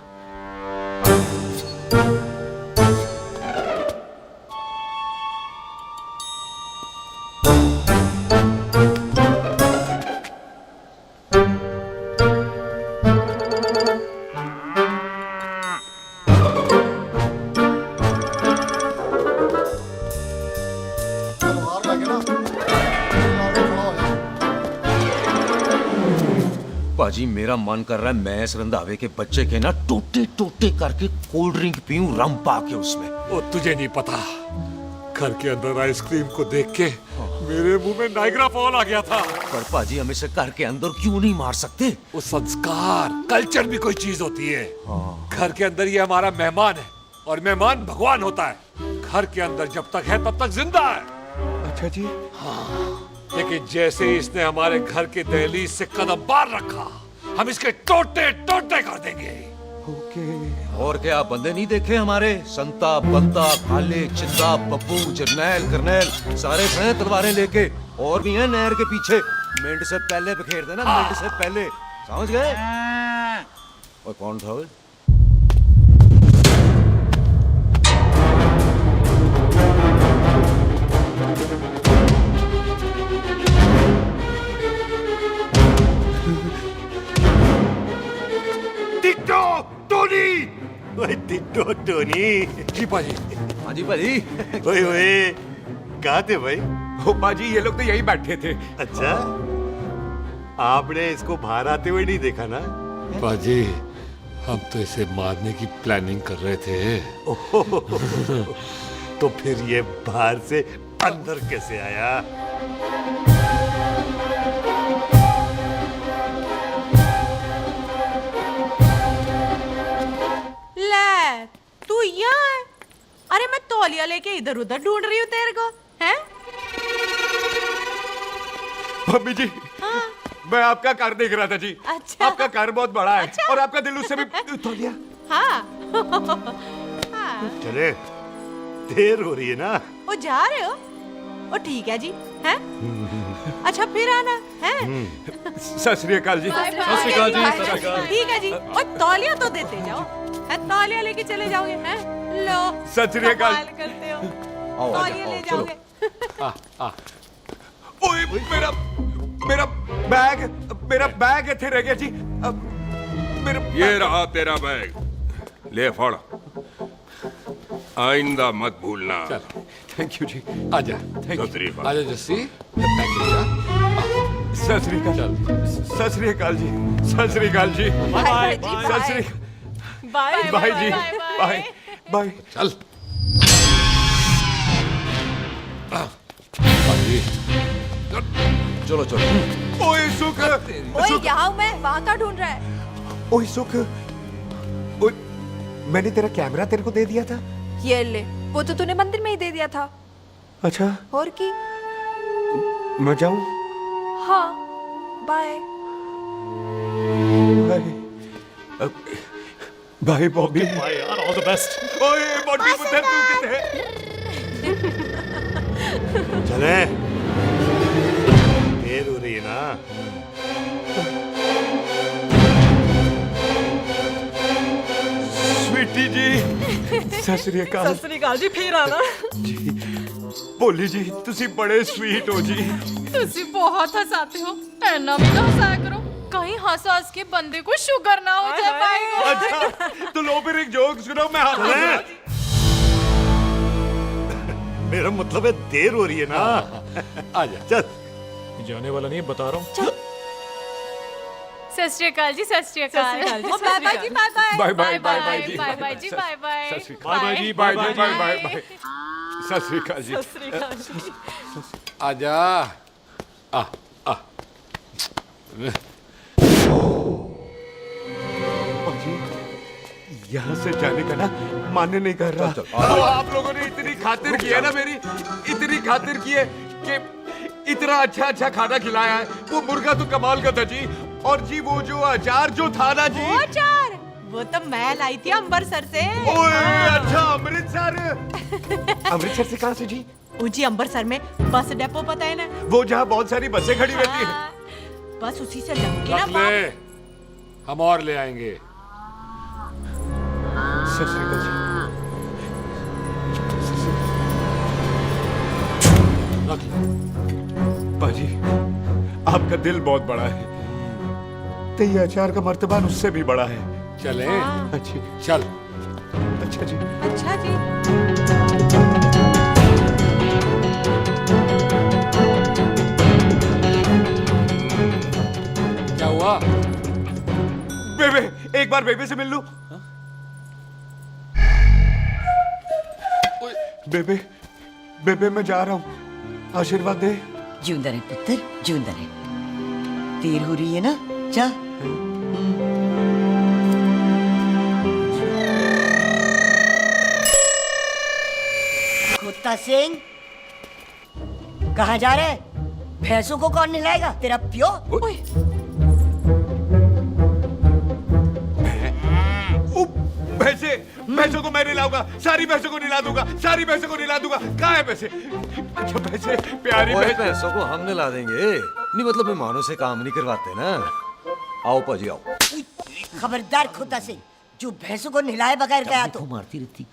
पाजी मेरा मन कर रहा है मैं इस रंधावे के बच्चे के ना टोटे टोटे करके कोल्ड ड्रिंक पीऊं, रम पा के उसमें। वो तुझे नहीं पता, घर के अंदर आइसक्रीम को देख के मेरे मुंह में नाइग्रा फॉल आ गया था। पर पाजी हम इसे घर के अंदर क्यों नहीं मार सकते? वो संस्कार कल्चर भी कोई चीज होती है। घर के अंदर ये हमारा मेहमान है और मेहमान भगवान होता है। घर के अंदर जब तक है तब तक जिंदा है। अच्छा जी। लेकिन जैसे ही इसने हमारे घर के दहलीज से कदम बाहर रखा, हम इसके टोटे टोटे कर देंगे। और क्या आप बंदे नहीं देखे हमारे? संता बंता खाले चिंदा बब्बू जरनैल करनैल सारे खड़े तलवारें लेके, और भी हैं नहर के पीछे। मिनट से पहले बिखेर देना, मिनट से पहले, समझ गए? और कौन था वो? Ditto Tony. ओए टिट्टो टोनी। जी पाजी। हाँ जी पाजी। ओए ओए, कहाँ थे भाई? ओ पाजी, ये लोग तो यही बैठे थे। अच्छा, आपने इसको बाहर आते हुए नहीं देखा ना? पाजी, हम तो इसे मारने की प्लानिंग कर रहे थे। तो फिर ये बाहर से अंदर कैसे आया? ले, तू यहाँ है? अरे मैं तौलिया लेके इधर उधर ढूंढ रही हूँ तेरे को, हैं? मम्मी जी, मैं आपका कार देख रहा था जी। अच्छा। आपका कार बहुत बड़ा है। अच्छा। और आपका दिल उससे भी तौलिया। हाँ। चले, देर हो रही है ना? वो जा रहे हो? ओ ठीक है जी, हैं? अच्छा फिर आना, हैं? सत श्री अकाल जी। सत श्री अकाल जी, सत श्री अकाल। ठीक है जी, और तौलिया तो देते जाओ, है? तौलिया लेके चले जाओगे, हैं? लो, सत श्री अकाल। कमाल करते हो, आओ, तौलिया आओ, ले चलो। जाओगे। ओए मेरा बैग इथे रह गया जी। अब मेरा ये रहा तेरा बैग, ले फड़, आइंदा मत भूलना। थैंक यू जी। आजा। सत श्री अकाल। आजा जस्सी। सत श्री अकाल। सत श्री अकाल जी। सत श्री अकाल जी। बाय सत श्री बाय बाय जी। Bye bye. चल। चलो चलो। ओए सुख, ओए यहाँ हूँ मैं, वहाँ का ढूंढ रहा है? ओए सुख, ओए मैंने तेरा कैमरा तेरे को दे दिया था। ये ले, वो तो तूने मंदिर में ही दे दिया था। अच्छा, और की? मैं जाऊं? हाँ, बाय। बाय बॉबी। बाय यार, ऑल द बेस्ट। ओए बॉडी पुत्र तू किथे? चले, देर हो रही है ना। स्वीटी जी, सत श्री अकाल। सत श्री अकाल जी, फिर आना। भोली जी, तुसी बड़े स्वीट हो जी। तुसी बहुत हंसाते हो, ऐना भी ना हंसाया करो, कहीं हंस हंस के बंदे को शुगर ना हो जाए भाई। अच्छा, तो लो फिर एक जोक सुनो, मैं हंस। मेरा मतलब है देर हो रही है ना। आजा। चल, जाने वाला नहीं बता रहा हूँ। सत श्री अकाल जी, सत श्री अकाल। बाय बाय जी, bye bye. Bye bye bye जी। बाय बाय जी, बाय बाय। बाय बाय जी, बाय बाय बाय बाय। सत श्री अकाल जी। सत श्री अकाल जी। आजा। आ आ यहाँ से जाने का ना मन नहीं कर रहा। चल, तो आप लोगों ने इतनी खातिर की है ना मेरी, इतनी खातिर की है कि इतना अच्छा अच्छा खाना खिलाया है। वो मुर्गा तो कमाल का था जी, और जी वो जो अचार जो था ना जी। वो अचार, वो तो मैं लाई थी अमृतसर से। ओए अच्छा, अमृतसर। अमृतसर से कहाँ से जी? जी अमृतसर में बस डिपो पता है ना, वो जहाँ बहुत सारी बसें खड़ी रहती हैं। बस उसी से लग के ना रख ले, हम और ले आएंगे। सत श्री अकाल जी। रख ले। बाजी, आपका दिल बहुत बड़ा है, तो ये अचार का मर्तबान उससे भी बड़ा है। चले। अच्छी, चल। अच्छा जी। अच्छा जी। क्या हुआ? बेबे, एक बार बेबे से मिल लूं। बेबे, बेबे मैं जा रहा हूँ, आशीर्वाद दे। जिंदा रहे पुत्र, जिंदा रहे। देर हो रही है ना, जा। कुत्ता सिंह, कहाँ जा रहे? भैंसों को कौन नहलाएगा? तेरा प्यो? भैंसों को मैं नहलाऊंगा, सारी भैंसों को नहला दूंगा, सारी भैंसों को नहला दूंगा। कहाँ है भैंसे? अच्छा भैंसे, प्यारी भैंसों को हम नहला देंगे। नहीं मतलब मेहमानों से काम नहीं करवाते ना। आओ पाजी आओ। खबरदार कुत्ता सिंह, जो भैंसों को नहलाए बगैर गया तो मारती रहती।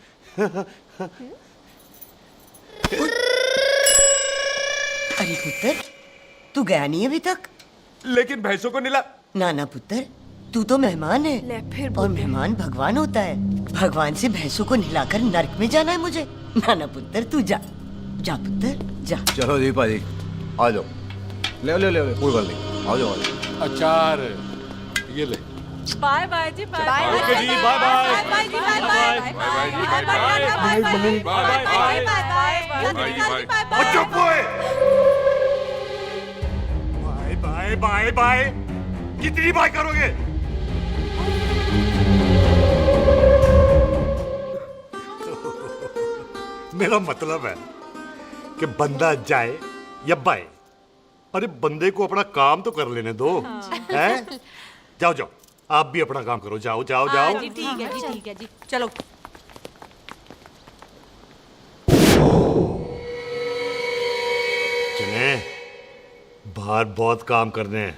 अरे पुत्र, तू गया नहीं अभी तक? लेकिन भैंसों को नहला। ना ना पुत्र, तू तो मेहमान है, और मेहमान भगवान होता है। भगवान से भैंसों को नहलाकर नरक में जाना है मुझे? ना ना पुत्र, तू जा, जा पुत्र जा। चलो जी पाजी, आ जाओ। ले ले ले, कोई बात नहीं, आ जाओ आ जाओ। अचार ये ले। बाय बाय जी, बाय बाय जी, बाय बाय। बाय जी, bye bye. Bye bye bye bye. चुप हुए। बाय बाय बाय बाय, कितनी बाय करोगे? मेरा मतलब है कि बंदा जाए या बाय, अरे बंदे को अपना काम तो कर लेने दो। हैं? जाओ जाओ, आप भी अपना काम करो। जाओ जाओ जाओ। जी ठीक है जी, ठीक है जी, चलो। चले, बाहर बहुत काम करने हैं।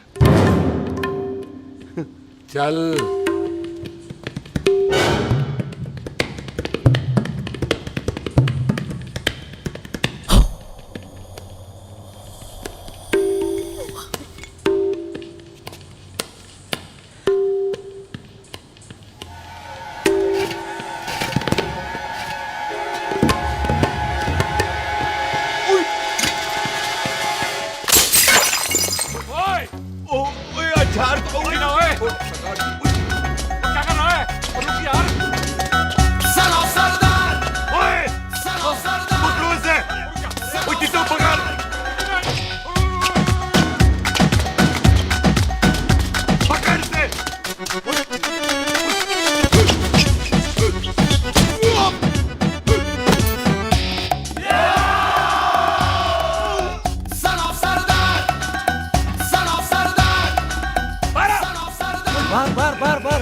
चल। अचार तो ना है। क्या कर रहा है? रुक यार। सरदार! ओए! सरदार! बार बार बार बार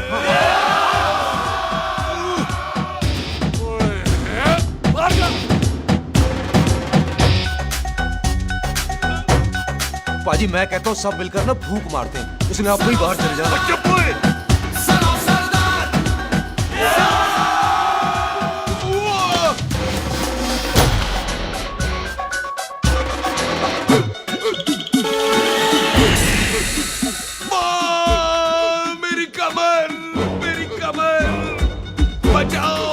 पाजी मैं कहता हूँ सब मिलकर ना भूख मारते हैं, उसने आपको ही बाहर चले जाना। मेरी कमर, मेरी कमर, बचाओ,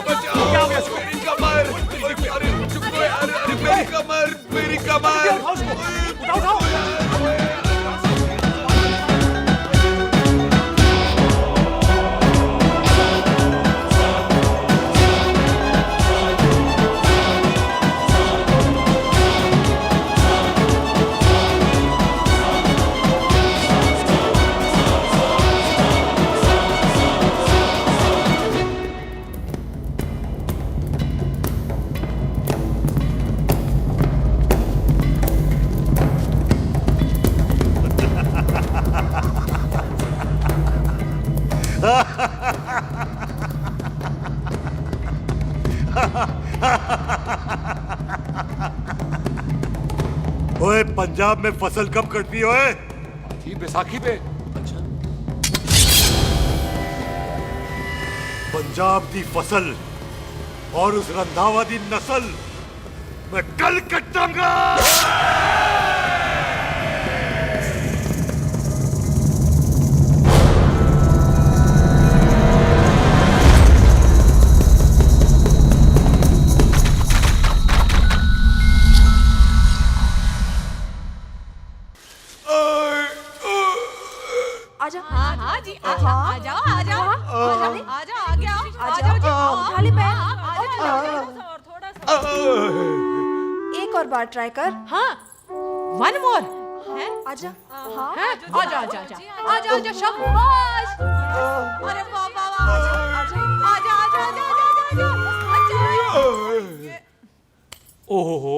बचाओ, मेरी कमर, अरे चुप रहो यार, अरे मेरी कमर, मेरी कमर। ओए पंजाब में फसल कब कटती है? ये बैसाखी पे। पंजाब दी फसल और उस रंधावा दी नस्ल मैं कल कटांगा। आजा। हाँ हाँ जी आजा आजा आजा आजा आ गया आजा उठा ले पैर थोड़ा सा एक और बार ट्राई कर। हाँ वन मोर है आजा। हाँ आजा आजा आजा आजा आजा शाबाश अरे वाह वाह वाह आजा आजा आजा आजा आजा ओहो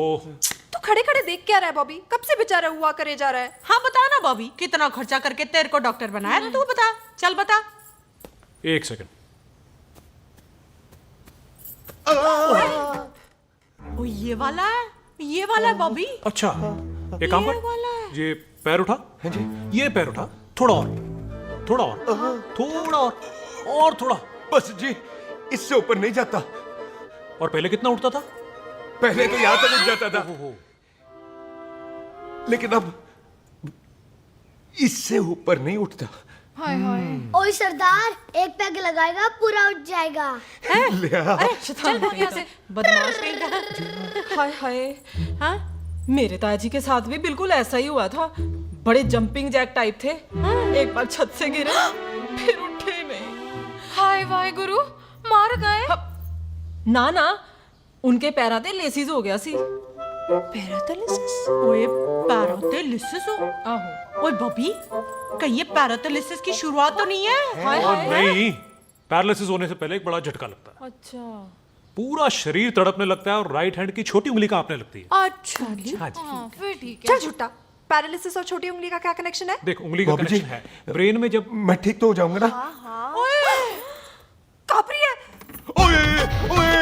तू खड़े खड़े देख क्या रहा है बॉबी? कब से बेचारा हुआ करे जा रहा है? हाँ बता ना बॉबी, कितना खर्चा करके तेरे को डॉक्टर बनाया? तू बता, चल बता। एक सेकंड। ओ ये वाला है बॉबी। अच्छा एक काम कर, ये पैर उठा। हाँ जी। ये पैर उठा, थोड़ा और, थोड़ा और, थोड़ा और थोड़ा। बस जी, इससे ऊपर नहीं जाता। और पहले कितना उठता था? पहले तो यहां तक उठ जाता था, लेकिन अब इससे ऊपर नहीं उठता। हाय हाय। ओए सरदार, एक पैग लगाएगा पूरा उठ जाएगा। चल भाग यहाँ से, बदमाश कहीं का। हाय हाय। हाँ मेरे ताजी के साथ भी बिल्कुल ऐसा ही हुआ था। बड़े जंपिंग जैक टाइप थे। एक बार छत से गिरे फिर उठे नहीं। हाय वाहे गुरु, मार गए? ना ना, उनके पैरां ते लेसिस हो गया सी। पैरालिसिस? ओए पैरालिसिस हो? आहो। ओए बॉबी, कहीं ये पैरालिसिस की शुरुआत तो नहीं है? हाय हाय। नहीं, पैरालिसिस होने से पहले एक बड़ा झटका लगता है। अच्छा। पूरा शरीर तड़पने लगता है और राइट हैंड की छोटी उंगली कांपने लगती है। अच्छा हाँ जी। फिर ठीक है। चल झूठा, पैरालिसिस और छोटी उंगली का क्या कनेक्शन है? देख उंगली का कनेक्शन है ब्रेन में। जब मैं ठीक तो हो जाऊंगा ना? कापरी है। ओए ओए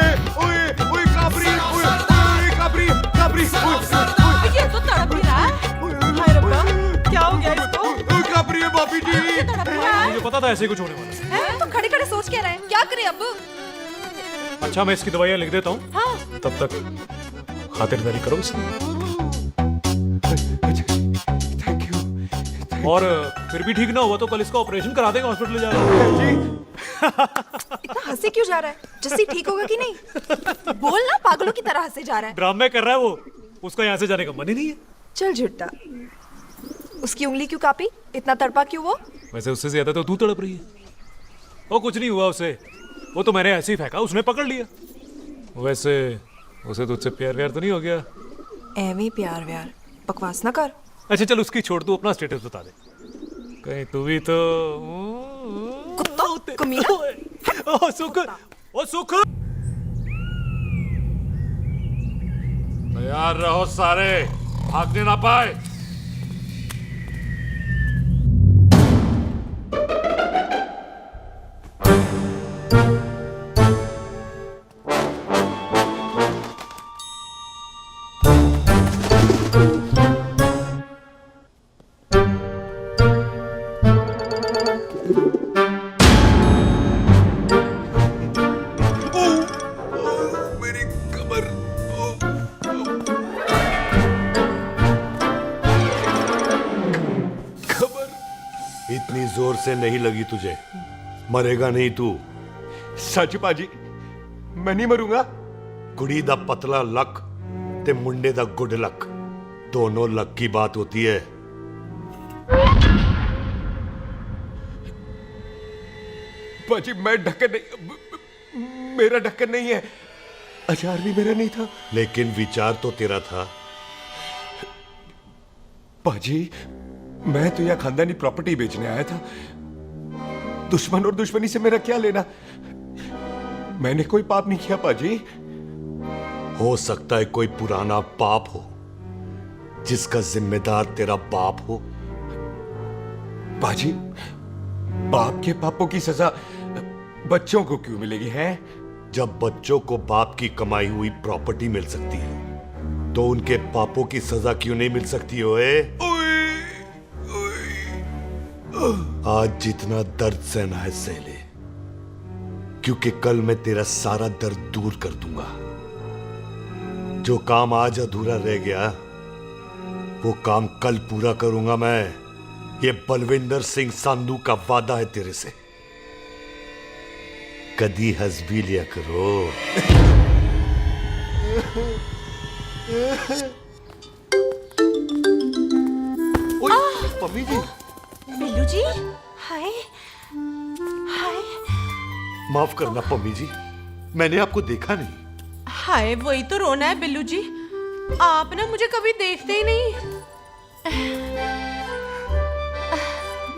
ओए ओए काबरी, ओए ओए काबरी काबरी, ये तो तड़प ही रहा है। हाय रब्बा, क्या हो गया इसको? ओए काबरी है बापी जी। मुझे पता था ऐसे कुछ होने वाला है। तो खड़े खड़े सोच क्या रहे हैं? क्या करें अब? अच्छा मैं इसकी दवाइयाँ लिख देता हूँ। हाँ। तब तक खातिरदारी करो इसकी। Thank you. और फिर भी ठीक ना हुआ तो कल इसका ऑपरेशन करा देंगे, हॉस्पिटल ले जाकर। इतना हंसे क्यों जा रहा है? जस्सी ठीक होगा कि नहीं? बोल ना, पागलों की तरह हंसे जा रहा है। ड्रामे कर रहा है वो, उसका यहाँ से जाने का मन ही नहीं है। चल झूठा, उसकी उंगली क्यों कापी? इतना तड़पा क्यों वो? वैसे उससे ज्यादा तो तू तड़प रही है। वो कुछ नहीं हुआ उसे, वो तो मैंने ऐसे ही फेंका, उसने पकड़ लिया। वैसे उसे तुझसे प्यार व्यार तो नहीं हो गया? एਵੇਂ प्यार व्यार बकवास ना कर। अच्छा चल उसकी छोड़, तू अपना स्टेटस बता दे। कहीं तू भी तो कुत्ता कमीना। ओ सुख, ओ सुख। तैयार रहो सारे, भागने ना पाए। इतनी जोर से नहीं लगी तुझे, मरेगा नहीं तू। सच पाजी, मैं नहीं मरूंगा। कुड़ी दा पतला लक ते मुंडे दा गुड लक, दोनों लक की बात होती है। पाजी मैं ढक्कन नहीं, मेरा ढक्कन नहीं है, अचार भी मेरा नहीं था। लेकिन विचार तो तेरा था। पाजी मैं तो यह खानदानी प्रॉपर्टी बेचने आया था, दुश्मन और दुश्मनी से मेरा क्या लेना। मैंने कोई पाप नहीं किया पाजी। हो सकता है कोई पुराना पाप हो जिसका जिम्मेदार तेरा बाप हो। पाजी बाप के पापों की सजा बच्चों को क्यों मिलेगी है? जब बच्चों को बाप की कमाई हुई प्रॉपर्टी मिल सकती है तो उनके पापों की सजा क्यों नहीं मिल सकती? ओए आज जितना दर्द सहना है सह ले, क्योंकि कल मैं तेरा सारा दर्द दूर कर दूंगा। जो काम आज अधूरा रह गया वो काम कल पूरा करूंगा मैं। ये बलविंदर सिंह संधू का वादा है तेरे से। कदी हंस भी लिया करो। मम्मी जी, बिल्लू जी, हाय हाय। माफ करना पम्मी जी, मैंने आपको देखा नहीं। हाय, वही तो रोना है बिल्लू जी, आप ना मुझे कभी देखते ही नहीं।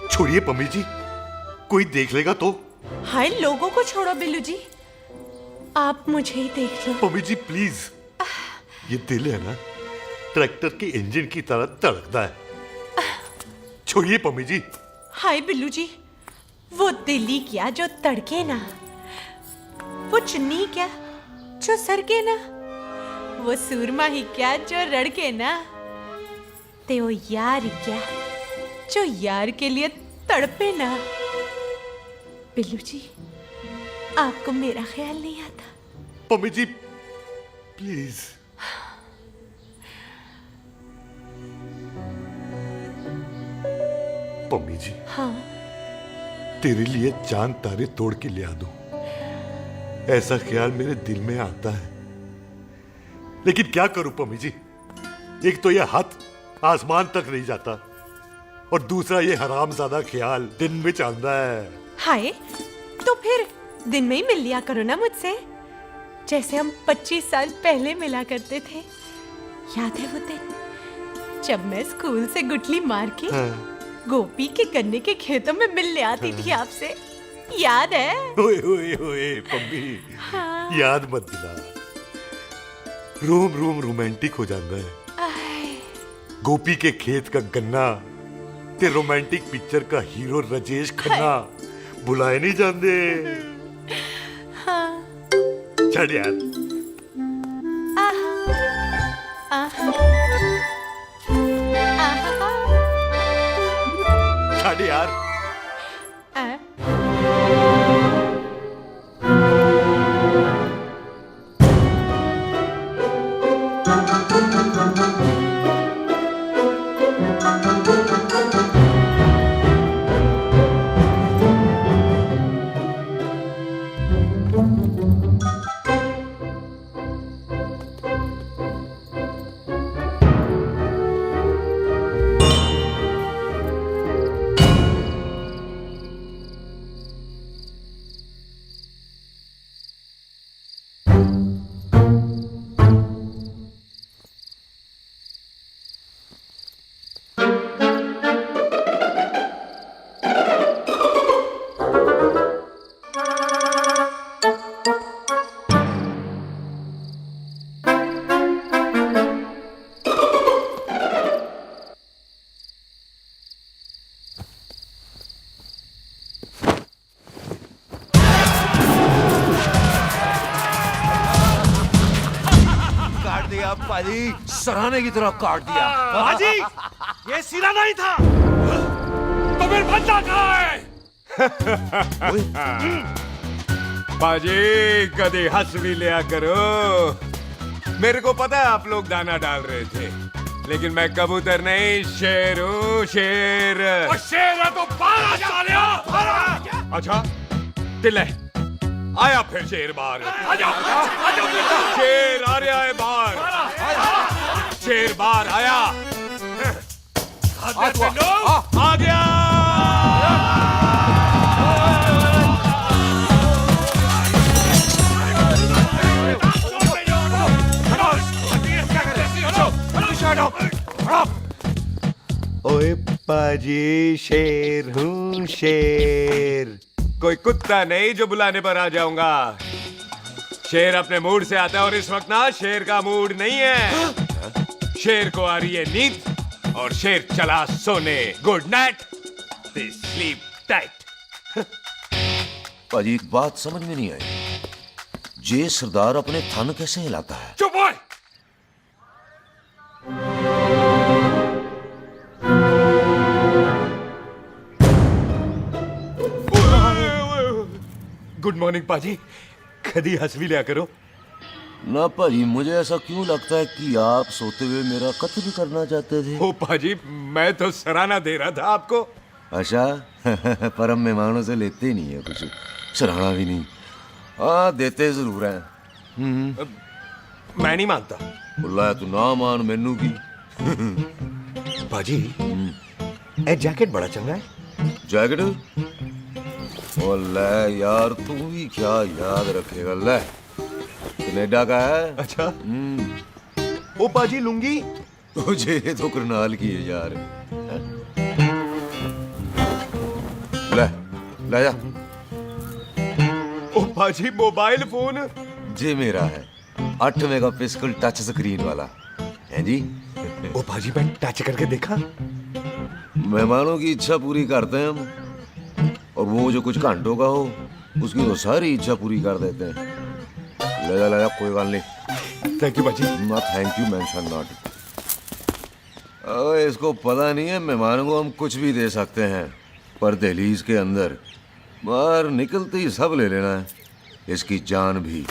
छोड़िए पम्मी जी, कोई देख लेगा तो। हाय, लोगों को छोड़ो बिल्लू जी, आप मुझे ही देख लो। पम्मी जी प्लीज, ये दिल है ना ट्रैक्टर के इंजन की तरह धड़कता है। छोड़िए पम्मी जी। हाय बिल्लू जी, वो दिल्ली क्या जो तड़के ना, वो चुन्नी क्या जो सरके ना, वो सूरमा ही क्या जो रड़के ना, ते वो यार क्या जो यार के लिए तड़पे ना। बिल्लू जी, आपको मेरा ख्याल नहीं आता? पम्मी जी प्लीज। पम्मी जी, हाँ, तेरे लिए चांद तारे तोड़ के ले आ दूं, ऐसा ख्याल मेरे दिल में आता है। लेकिन क्या करूं पम्मी जी, एक तो यह हाथ आसमान तक नहीं जाता और दूसरा ये हरामजादा ख्याल दिन में चांदा है। हाय, तो फिर दिन में ही मिल लिया करो ना मुझसे, जैसे हम 25 साल पहले मिला करते थे। याद है वो दिन जब मैं स्कूल से गुटली मार के गोपी के गन्ने के खेतों में मिलने आती थी आपसे, याद है? ओए ओए ओए पम्मी, हाँ। याद मत दिला, रोम रोम रोमांटिक हो जाता है। गोपी के खेत का गन्ना ते रोमांटिक पिक्चर का हीरो राजेश खन्ना बुलाए नहीं जाते। हाँ। छड़ यार। छड़ यार। पाजी, सराहने की तरह काट दिया। पाजी, ये सिरा नहीं था। तो फिर बच्चा कहाँ है? पाजी, कभी हंस भी लिया करो। मेरे को पता है आप लोग दाना डाल रहे थे, लेकिन मैं कबूतर नहीं, शेर हूँ, शेर। और शेर है तो बारह सालिया, बारह। अच्छा दिल है, आया फिर शेर बाहर। आजा, आजा, शेर आ रहा है बाहर, शेर बाहर आया। आ गया। ओए पाजी, शेर हूँ, शेर। कोई कुत्ता नहीं जो बुलाने पर आ जाऊंगा। शेर अपने मूड से आता है और इस वक्त ना शेर का मूड नहीं है। शेर को आ रही है नींद और शेर चला सोने। Good night, sleep tight. पाजी एक बात समझ में नहीं आई, जे सरदार अपने थन कैसे हिलाता है? चुप हो। गुड मॉर्निंग पाजी, कदी हंस भी लिया करो। ना पाजी, मुझे ऐसा क्यों लगता है कि आप सोते हुए मेरा कत्ल करना चाहते थे? ओ पाजी, मैं तो सराहना दे रहा था आपको। अच्छा पर हम मेहमानों से लेते ही नहीं है कुछ, सराहना भी नहीं। हाँ देते जरूर हैं। मैं नहीं मानता। बुला तू ना मान मैनू की। पाजी ए जैकेट बड़ा चंगा है। जैकेट? ओ ले यार, तू भी क्या याद रखेगा। ले कनेडा का है। अच्छा। ओ पाजी लुंगी? तुझे तो करनाल की है यार। ले ले जा। ओ पाजी मोबाइल फोन? जी मेरा है, 8 मेगापिक्सल टच स्क्रीन वाला है जी। ओ पाजी मैं टच करके देखा। मेहमानों की इच्छा पूरी करते हैं हम, और वो जो कुछ घंटों का हो उसकी तो सारी इच्छा पूरी कर देते हैं। ले जा कोई बात नहीं। थैंक यू पाजी। ना थैंक यू मेंशन नॉट। इसको पता नहीं है मेहमानों को हम कुछ भी दे सकते हैं, पर दहलीज के अंदर बाहर निकलते ही सब ले लेना है, इसकी जान भी।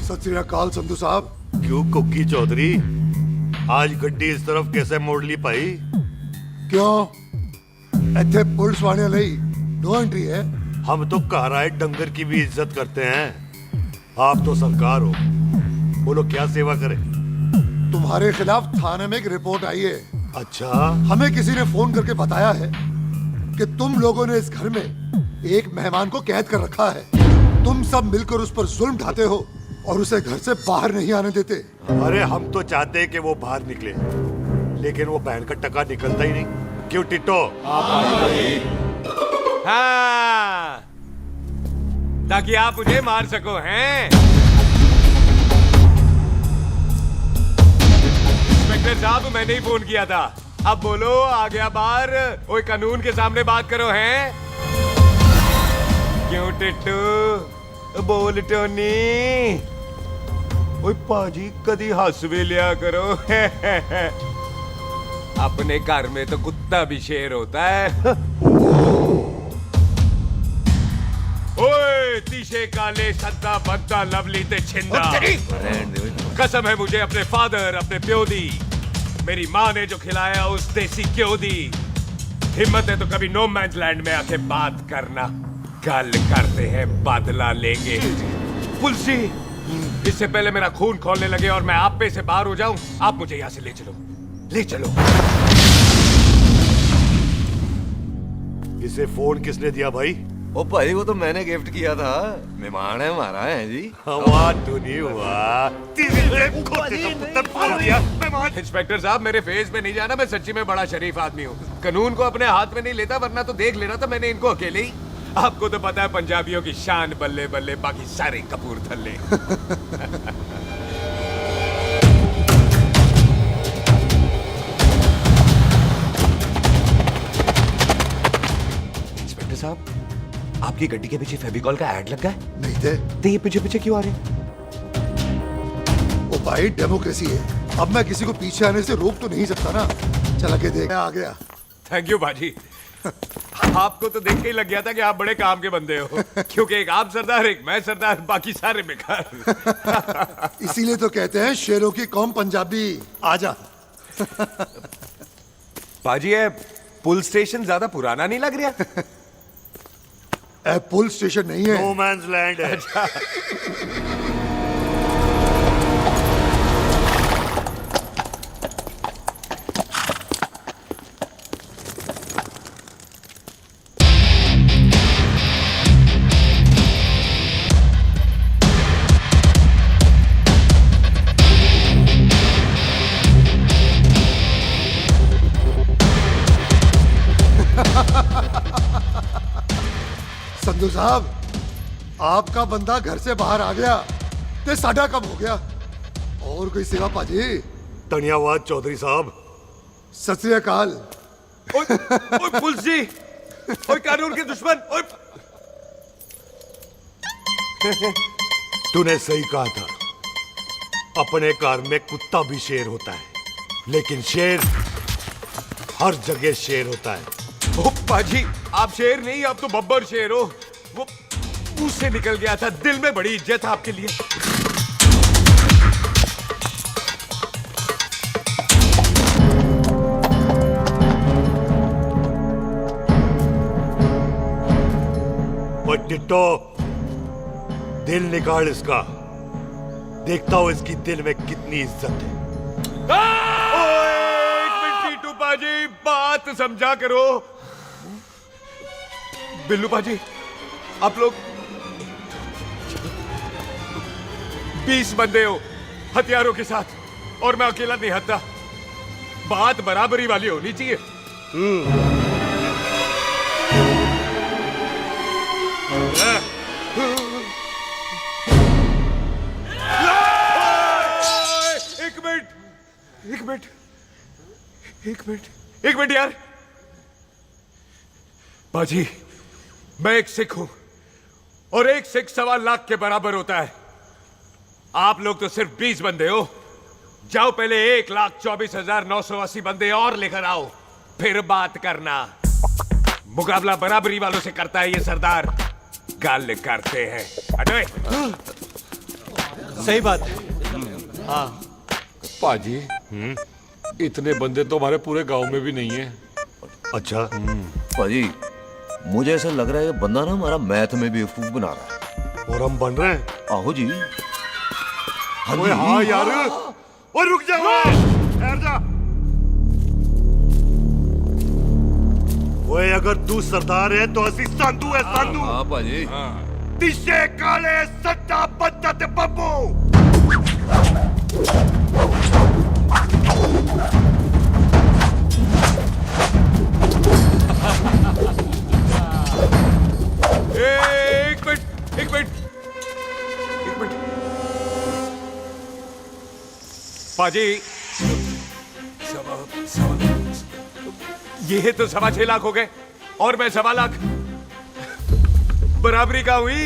सत श्री अकाल संधू साहब। क्यों कुक्की चौधरी, आज गड्डी इस तरफ कैसे मोड़ ली पाई? क्यों इत्थे पुलिस वाले नहीं नो एंट्री है? हम तो घर आए डंगर की भी इज्जत करते हैं। आप तो सरकार हो, बोलो क्या सेवा करें? तुम्हारे खिलाफ थाने में एक रिपोर्ट आई है। अच्छा? हमें किसी ने फोन करके बताया है कि तुम लोगों ने इस घर में एक मेहमान को कैद कर रखा है। तुम सब मिलकर उस पर जुल्म ढाते हो और उसे घर से बाहर नहीं आने देते। अरे हम तो चाहते हैं कि वो बाहर निकले, लेकिन वो बहन का टका निकलता ही नहीं। क्यों टिट्टो? हाँ, ताकि आप मुझे मार सको हैं। इंस्पेक्टर साहब, मैंने ही फोन किया था। अब बोलो, आ गया बाहर? ओए कानून के सामने बात करो हैं। क्यों टिट्टू? बोल टोनी। ओए पाजी, कदी हंस भी लिया करो। अपने घर में तो कुत्ता भी शेर होता है। ओए तीशे काले सद्दा बद्दा लवली ते छिंदा, कसम है मुझे अपने फादर, अपने प्यो दी, मेरी माँ ने जो खिलाया उस देसी क्यों दी। हिम्मत है तो कभी नो मैंस लैंड में आके बात करना। कल करते हैं, बदला लेंगे। पुलसी, इससे पहले मेरा खून खोलने लगे और मैं आप पे से बाहर हो जाऊं, आप मुझे यहाँ से ले चलो, ले चलो। इसे फोन किसने दिया भाई? ओ भाई, वो तो मैंने गिफ्ट किया था। मेहमान है हमारा, है जी। वाह टोनी वाह। इंस्पेक्टर साहब, मेरे फेस पे नहीं जाना, मैं सच्ची में बड़ा शरीफ आदमी हूँ। कानून को अपने हाथ में नहीं लेता, वरना तो देख लेना था मैंने इनको अकेले ही। आपको तो पता है पंजाबियों की शान बल्ले बल्ले, बाकी सारे कपूरथल्ले। इंस्पेक्टर साहब, आप आपकी गड्डी के पीछे फेविकॉल का ऐड लग गया है? नहीं थे। तो ये पीछे पीछे क्यों आ रहे हैं? ओ भाई डेमोक्रेसी है, अब मैं किसी को पीछे आने से रोक तो नहीं सकता ना। चला के देख, आ गया। थैंक यू बाजी। आपको तो देख के ही लग गया था कि आप बड़े काम के बंदे हो, क्योंकि एक आप सरदार, एक मैं सरदार, बाकी सारे बेकार। इसीलिए तो कहते हैं शेरों की कौम पंजाबी। आजा। बाजी ये पुल स्टेशन ज्यादा पुराना नहीं लग रहा? पुल स्टेशन नहीं है, नो मैंस लैंड है। संधू साहब, आपका बंदा घर से बाहर आ गया ते साडा कम हो गया। और कोई सेवा पाजी? धन्यवाद चौधरी साहब। सत श्री अकाल। ओए पुलिस जी, ओए कानून के दुश्मन, ओए। तूने सही कहा था, अपने घर में कुत्ता भी शेर होता है, लेकिन शेर हर जगह शेर होता है। ओ पाजी, आप शेर नहीं, आप तो बब्बर शेर हो। वो मुंह से निकल गया था, दिल में बड़ी इज्जत है आपके लिए। टिट्टो, दिल निकाल इसका, देखता हूं इसकी दिल में कितनी इज्जत है। एक मिनट टीटू पाजी, बात समझा करो। बिल्लू पाजी, आप लोग 20 बंदे हो हथियारों के साथ, और मैं अकेला नहीं हटता। बात बराबरी वाली होनी चाहिए। एक मिनट यार। बाजी, मैं एक सिख हूं, और एक सिख 1.25 लाख के बराबर होता है। आप लोग तो सिर्फ 20 बंदे हो। जाओ पहले 1,24,980 बंदे और लेकर आओ, फिर बात करना। मुकाबला बराबरी वालों से करता है ये सरदार, गाल करते हैं। अरे सही बात है। हाँ पाजी, इतने बंदे तो हमारे पूरे गांव में भी नहीं है। अच्छा पाजी, मुझे ऐसा लग रहा है ये बंदा ना हमारा मैथ में बेवकूफ बना रहा है। और हम बन रहे हैं? आहो जी। ओए हाँ यार, और रुक जा, ठहर जा। ओए अगर तू सरदार है तो असी संधू है, संधू। हाँ पाजी। दिशे काले सट्टा बद्दा ते बब्बू। एक मिनट पाजी, ये तो 6.25 लाख हो गए, और मैं 1.25 लाख। बराबरी का हुई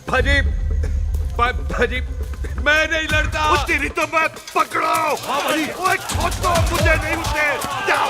भाजी। भाजी मैं नहीं लड़ता। तेरी तो मैं पकड़ो। हाँ भाजी। ओए छोड़ दो, मुझे नहीं उठने। जाओ।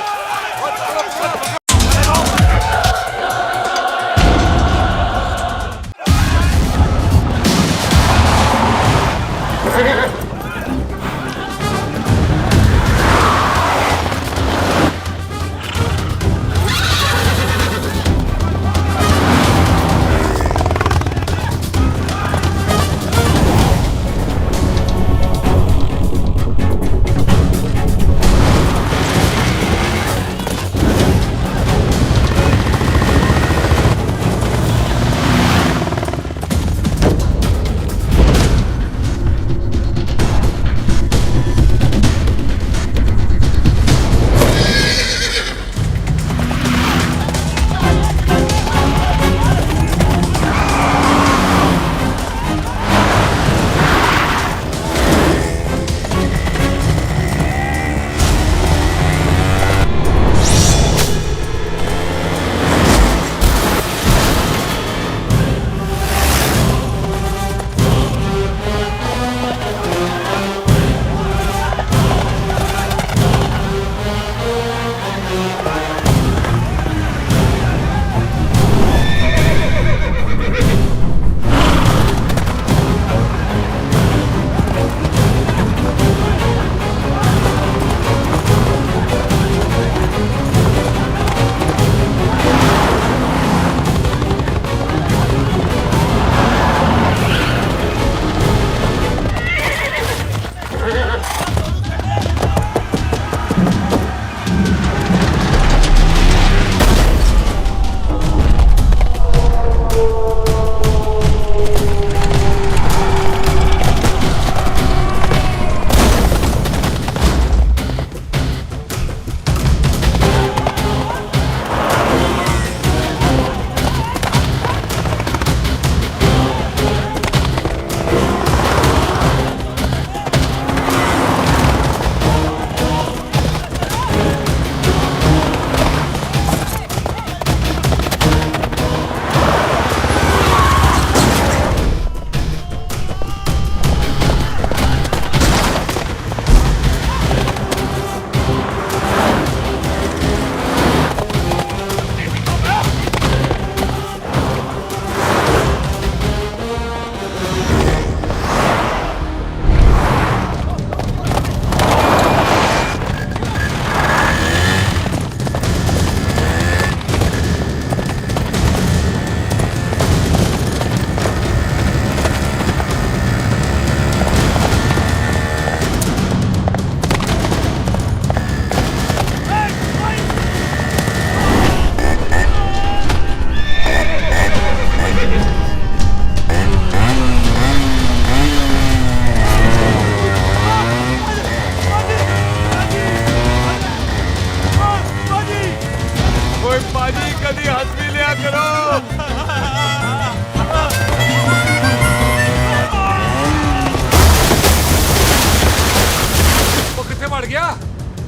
क्या?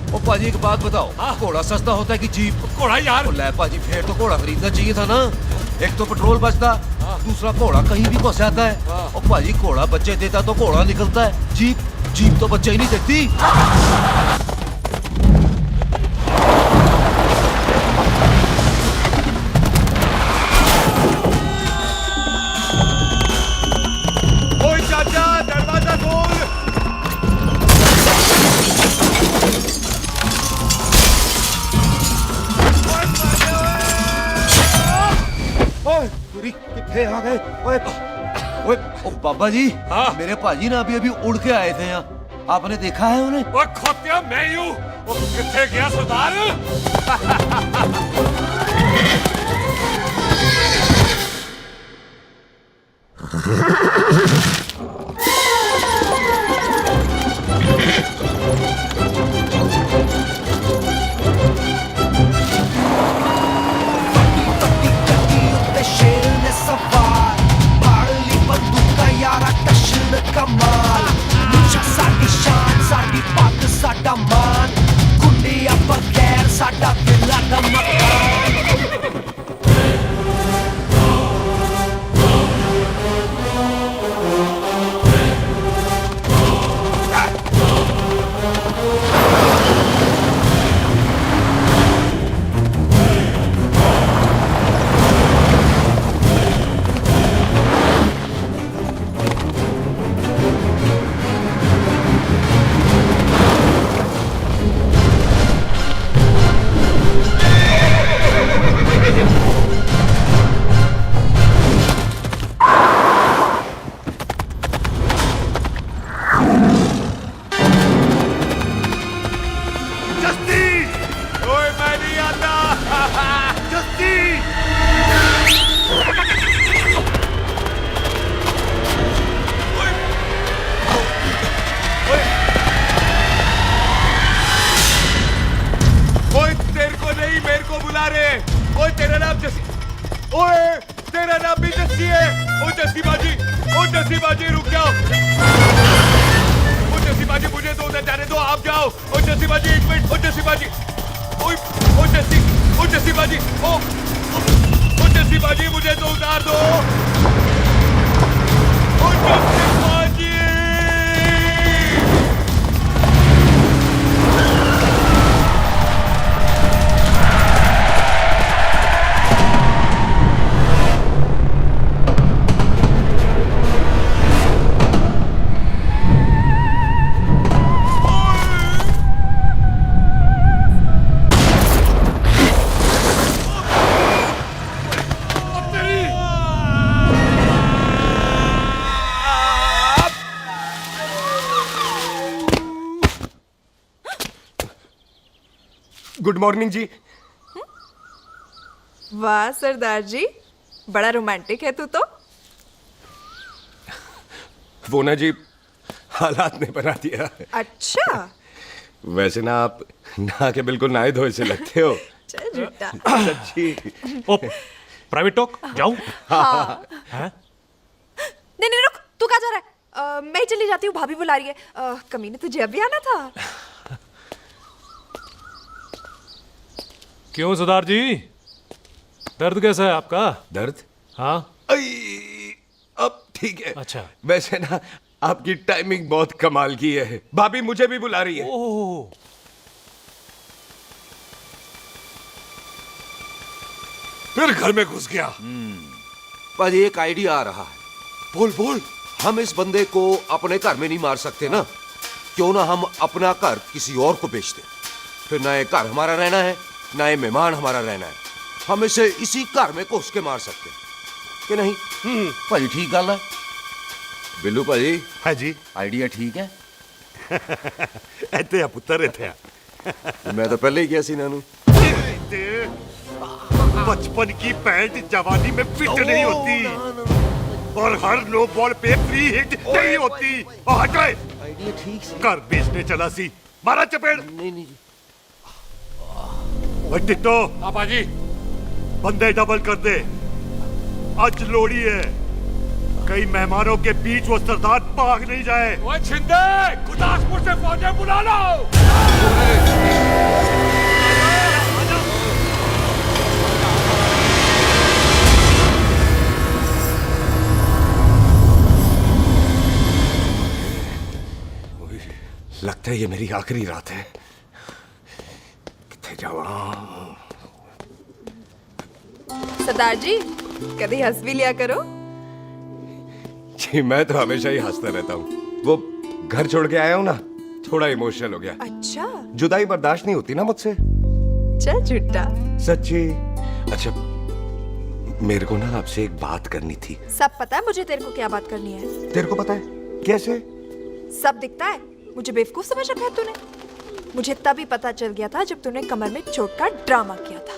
ओ पाजी एक बात बताओ, घोड़ा सस्ता होता है कि जीप? घोड़ा यार। ओ ले पाजी, फिर तो घोड़ा खरीदना चाहिए था ना। एक तो पेट्रोल बचता, दूसरा घोड़ा कहीं भी फंस जाता है। और पाजी घोड़ा बच्चे देता तो घोड़ा निकलता है, जीप तो बच्चे ही नहीं देती। ओए चाचा, दरवाजा खोल। ओए पूरी कितने आ गए? ओए ओए ओ बाबा जी, मेरे पाजी ना अभी उड़ के आए थे यहाँ, आपने देखा है उन्हें? ओए खोतिया मैं ही हूँ। वो कितने गया सरदार? ਤੇ ਸ਼ੇਰ ਨੇ ਸਵਾਰ ਫੜ ਲਈ ਬੰਦੂਕਾਂ ਯਾਰਾ ਟਸ਼ਨ ਕਮਾਲ ਮੁੱਛਾਂ ਸਾਡੀ ਸ਼ਾਨ ਸਾਡੀ ਪੱਗ ਸਾਡਾ ਮਾਨ ਗੁੰਡਿਆਂ ਬਗੈਰ ਸਾਡਾ ਦਿਲਾਂ ਦਾ ਮਕਾਨ गुड मॉर्निंग जी। वाह सरदार जी, बड़ा रोमांटिक है तू तो। वो ना जी, हालात ने बना दिया। अच्छा। वैसे ना आप नहा के बिल्कुल नहाए धोए से लगते हो। चल झूठा। सच्ची। प्राइवेट टॉक जाऊं? हाँ। नहीं नहीं रुक, तू कहाँ जा रहा है? मैं ही चली जाती हूँ, भाभी बुला रही है। कमीने तुझे अभी आना था। क्यों सरदार जी, दर्द कैसा है आपका? दर्द? हाँ। अब ठीक है। अच्छा। वैसे ना आपकी टाइमिंग बहुत कमाल की है। भाभी मुझे भी बुला रही है। ओह। फिर घर में घुस गया। पाजी एक आइडिया आ रहा है। बोल बोल। हम इस बंदे को अपने घर में नहीं मार सकते ना, क्यों ना हम अपना घर किसी और को बेच दें। फिर ना ये घर हमारा रहना है, ना ये मेहमान हमारा रहना है। हम इसे इसी घर में घुस के मार सकते कि नहीं? भाजी ठीक गल है। बिल्लू भाजी। हाँ जी। आइडिया ठीक है। ਇੱਥੇ ਆ ਪੁੱਤਰ ਇੱਥੇ ਆ। मैं तो पहले ही किया सी नानू। बचपन की पैंट जवानी में फिट नहीं होती और हर नो बॉल पे फ्री हिट नहीं होती। हट गए। आइडिया ठीक से। घर बेचने चला सी, मारा चपेड़। नहीं नहीं। ओए टिट्टो। हाँ बाजी। बंदे डबल कर दे, आज लोड़ी है। कई मेहमानों के बीच वो सरदार भाग नहीं जाए। ओए छिंदे, गुरदासपुर से फौजें बुला लो। लगता है ये मेरी आखिरी रात है। किथे जावा? सरदार जी कभी हंस भी लिया करो। जी मैं तो हमेशा ही हंसता रहता हूँ। वो घर छोड़ के आया हूँ ना, थोड़ा इमोशनल हो गया। अच्छा, जुदाई बर्दाश्त नहीं होती ना मुझसे। चल झूठा। सच्ची। अच्छा, मेरे को ना आपसे एक बात करनी थी। सब पता है मुझे तेरे को क्या बात करनी है। तेरे को पता है? कैसे? सब दिखता है। मुझे बेवकूफ समझ रखा है तूने। मुझे तभी पता चल गया था जब तूने कमर में चोट का ड्रामा किया था।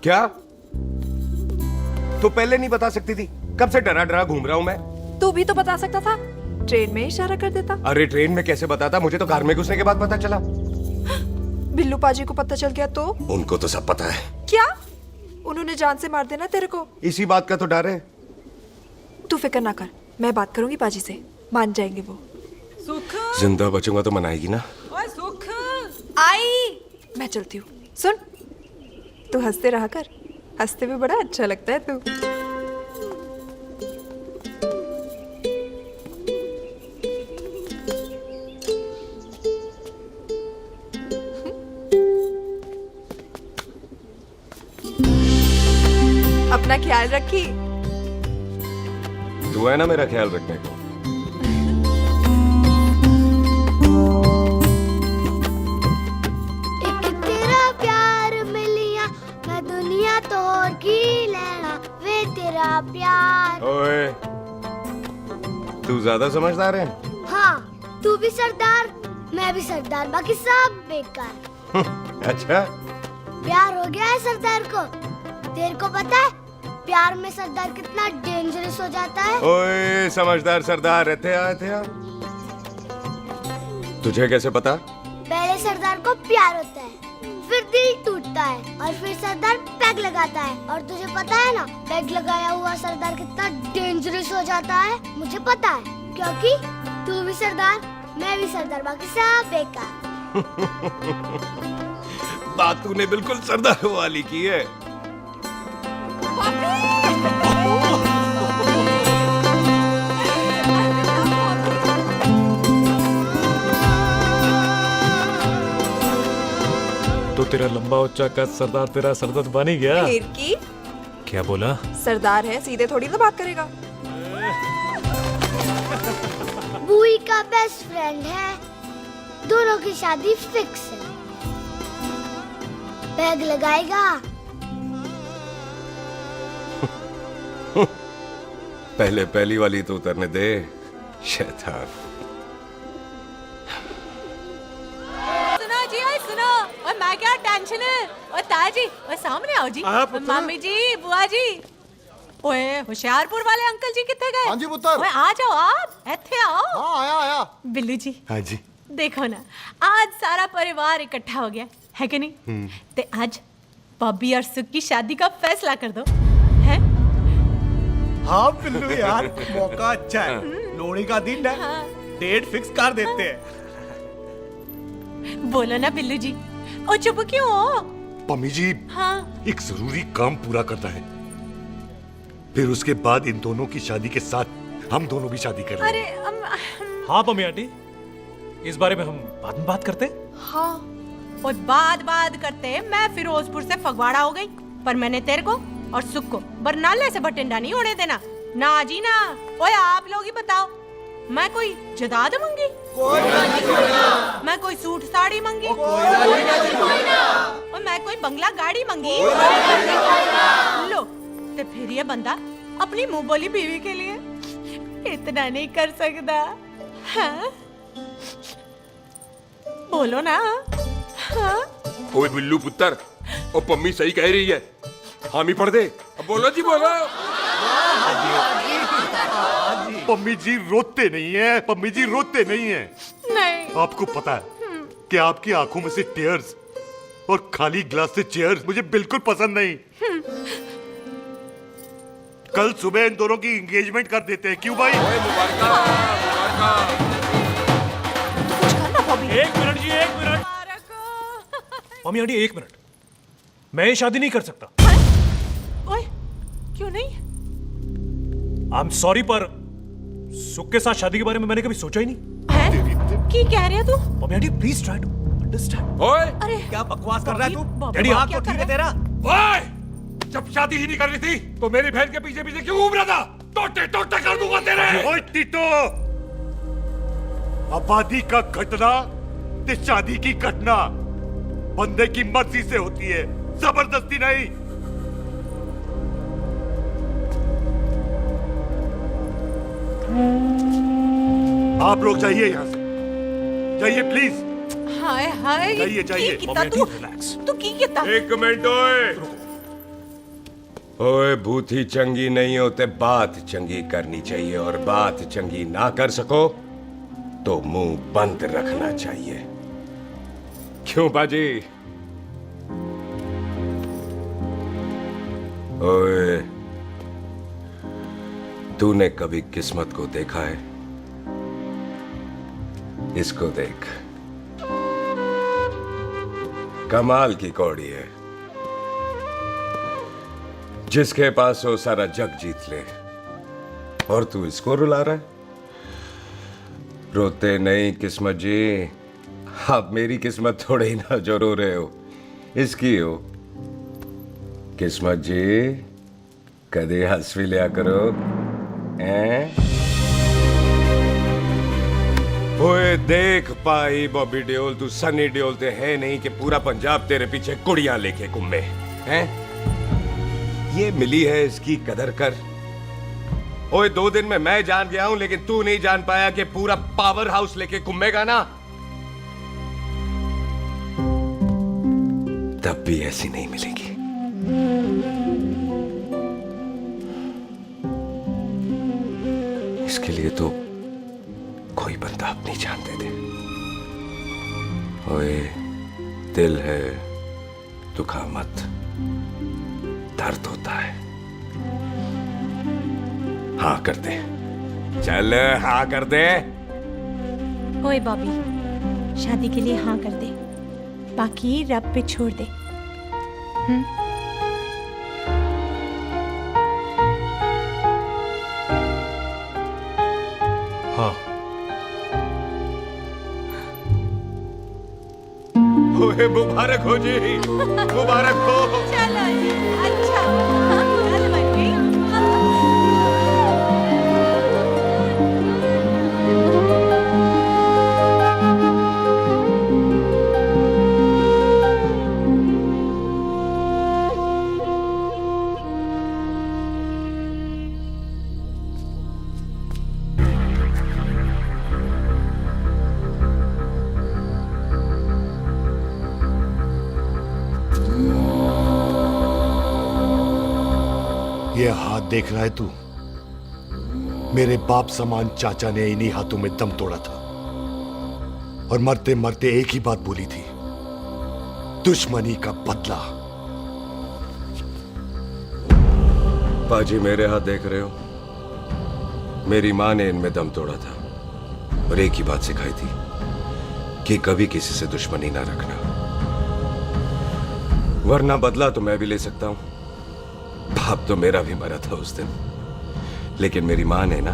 क्या? तो पहले नहीं बता सकती थी? कब से डरा डरा घूम रहा हूँ मैं। तू भी तो बता सकता था, ट्रेन में इशारा कर देता। अरे ट्रेन में कैसे बताता? मुझे तो कार में घुसने के बाद पता चला। बिल्लू पाजी को पता चल गया तो? उनको तो सब पता है। क्या? उन्होंने जान से मार देना तेरे को। इसी बात का तो डर है। तू फिक्र ना कर, मैं बात करूंगी पाजी से, मान जाएंगे वो। सुख, जिंदा बचूंगा तो मनाएगी ना? ओए सुख, आई मैं चलती हूँ। सुन, तू हंसते रहा कर, हंसते भी बड़ा अच्छा लगता है तू। अपना ख्याल रखी। तू है ना मेरा ख्याल रखने को। एक तेरा प्यार मिलिया मैं दुनिया तोड़ की लेना वे तेरा प्यार। ओए, तू ज्यादा समझदार है। हाँ, तू भी सरदार, मैं भी सरदार, बाकी सब बेकार। अच्छा, प्यार हो गया है सरदार को। तेरे को पता है प्यार में सरदार कितना डेंजरस हो जाता है? ओए समझदार सरदार रहते आ। तुझे कैसे पता? पहले सरदार को प्यार होता है, फिर दिल टूटता है और फिर सरदार पैग लगाता है। और तुझे पता है ना, पैग लगाया हुआ सरदार कितना डेंजरस हो जाता है? मुझे पता है, क्योंकि तू भी सरदार, मैं भी सरदार, बाकी सब बेकार। बात तूने बिल्कुल सरदार वाली की है। तो तेरा लंबा उच्चा कद सरदार तेरा सरदर्द बन ही गया। फिर की? क्या बोला? सरदार है, सीधे थोड़ी ना बात करेगा। बुई का बेस्ट फ्रेंड है, दोनों की शादी फिक्स है। पैग लगाएगा। पहले पहली वाली तो उतरने दे, शैतान। सुनो जी, ओए सुनो, ओए मैं क्या टेंशन है? ओए ताजी, ओए सामने आओ जी। मम्मी जी, बुआ जी। ओए होशियारपुर वाले अंकल जी कितने गए? हाँ जी पुत्र। ओए आ जाओ आप, इत्थे आओ। हाँ आया। बिल्लू जी। हाँ जी। देखो ना, आज सारा परिवार इकट्ठा हो गया है कि नहीं? ते आज बॉबी और सुख की शादी का फैसला कर दो, है? हाँ बिल्लू यार, मौका अच्छा है। लोहड़ी का दिन है, डेट फिक्स कर देते हैं। बोलो ना बिल्लू जी, ओ चुप क्यों हो? पम्मी जी, हाँ। एक जरूरी काम पूरा करना है, फिर उसके बाद इन दोनों की शादी के साथ हम दोनों भी शादी कर अरे हाँ पम्मी आंटी, इस बारे में हम बाद में बात करते। हाँ, और बाद करते मैं फिरोजपुर से फगवाड़ा हो गई, पर मैंने तेरे को और सुख को बरनाले से बठिंडा नहीं होने देना। ना जी ना। ओए आप लोग ही बताओ, मैं कोई जदाद मंगी? मैं कोई सूट साड़ी मंगी? और मैं कोई बंगला गाड़ी मंगी? लो, तो फिर ये बंदा अपनी मुंह बोली बीवी के लिए इतना नहीं कर सकता, हाँ? बोलो ना। हाँ? ओए बिल्लू पुत्र, ओ पम्मी सही कह रही है, हामी पढ़ दे। अब बोलो जी, बोलो। पम्मी जी रोते नहीं है, पम्मी जी रोते नहीं है। नहीं। आपको पता है कि आपकी आंखों में से टीयर्स और खाली ग्लास से चेयर्स मुझे बिल्कुल पसंद नहीं। कल सुबह इन दोनों की एंगेजमेंट कर देते हैं, क्यों भाई? एक मिनट जी, एक मिनट। मम्मी आंटी, एक मिनट। मैं ये शादी नहीं कर सकता। ओए, क्यों नहीं? आई एम सॉरी, पर सुख के साथ शादी के बारे में मैंने कभी सोचा ही नहीं। की कह रहे तू? Mummy aunty, please try to understand. ओए, अरे क्या बकवास कर रहा है तू? डैडी, आप तो ठीक है तेरा। ओए, जब शादी ही नहीं करनी थी तो मेरी बहन के पीछे पीछे क्यों घूम रहा था? टोटे टोटे कर दूंगा तेरे। ओए टीटो, आबादी का घटना ते शादी की घटना बंदे की मर्जी से होती है, जबरदस्ती नहीं। आप लोग जाइए यहाँ से, जाइए प्लीज। हाय हाय, जाइए, जाइए। की कितना तू की कितना? एक मिनट ओए। ओए, भूती चंगी नहीं होते, बात चंगी करनी चाहिए, और बात चंगी ना कर सको तो मुंह बंद रखना चाहिए। क्यों बाजी? ओए, तूने कभी किस्मत को देखा है? इसको देख, कमाल की कौड़ी है। जिसके पास हो सारा जग जीत ले, और तू इसको रुला रहा है? रोते नहीं किस्मत जी, आप मेरी किस्मत थोड़े ही ना जो रो रहे हो, इसकी हो। किस्मत जी, कदे हंस भी लिया करो। ओए देख पाई बॉबी देओल, तू सनी देओल ते है नहीं कि पूरा पंजाब तेरे पीछे कुड़ियां लेके घूमे हैं। ये मिली है, इसकी कदर कर। ओए, 2 दिन में मैं जान गया हूं, लेकिन तू नहीं जान पाया कि पूरा पावर हाउस लेके घूमेगा ना, तब भी ऐसी नहीं मिलेगी। इसके लिए तो कोई बंदा अपनी जान दे दे। ओए, दिल है, दुखा मत, दर्द होता है। हाँ कर दे, चल हाँ कर दे। ओए बॉबी, शादी के लिए हाँ कर दे, बाकी रब पे छोड़ दे। हाँ। ओए, मुबारक हो जी, मुबारक हो। चलो जी, अच्छा। चल बन गई। ये हाथ देख रहा है तू? मेरे बाप समान चाचा ने इन्हीं हाथों में दम तोड़ा था, और मरते मरते एक ही बात बोली थी, दुश्मनी का बदला। पाजी, मेरे हाथ देख रहे हो? मेरी माँ ने इनमें दम तोड़ा था, और एक ही बात सिखाई थी कि कभी किसी से दुश्मनी ना रखना, वरना बदला तो मैं भी ले सकता हूं। बाप तो मेरा भी मरा था उस दिन, लेकिन मेरी माँ ने ना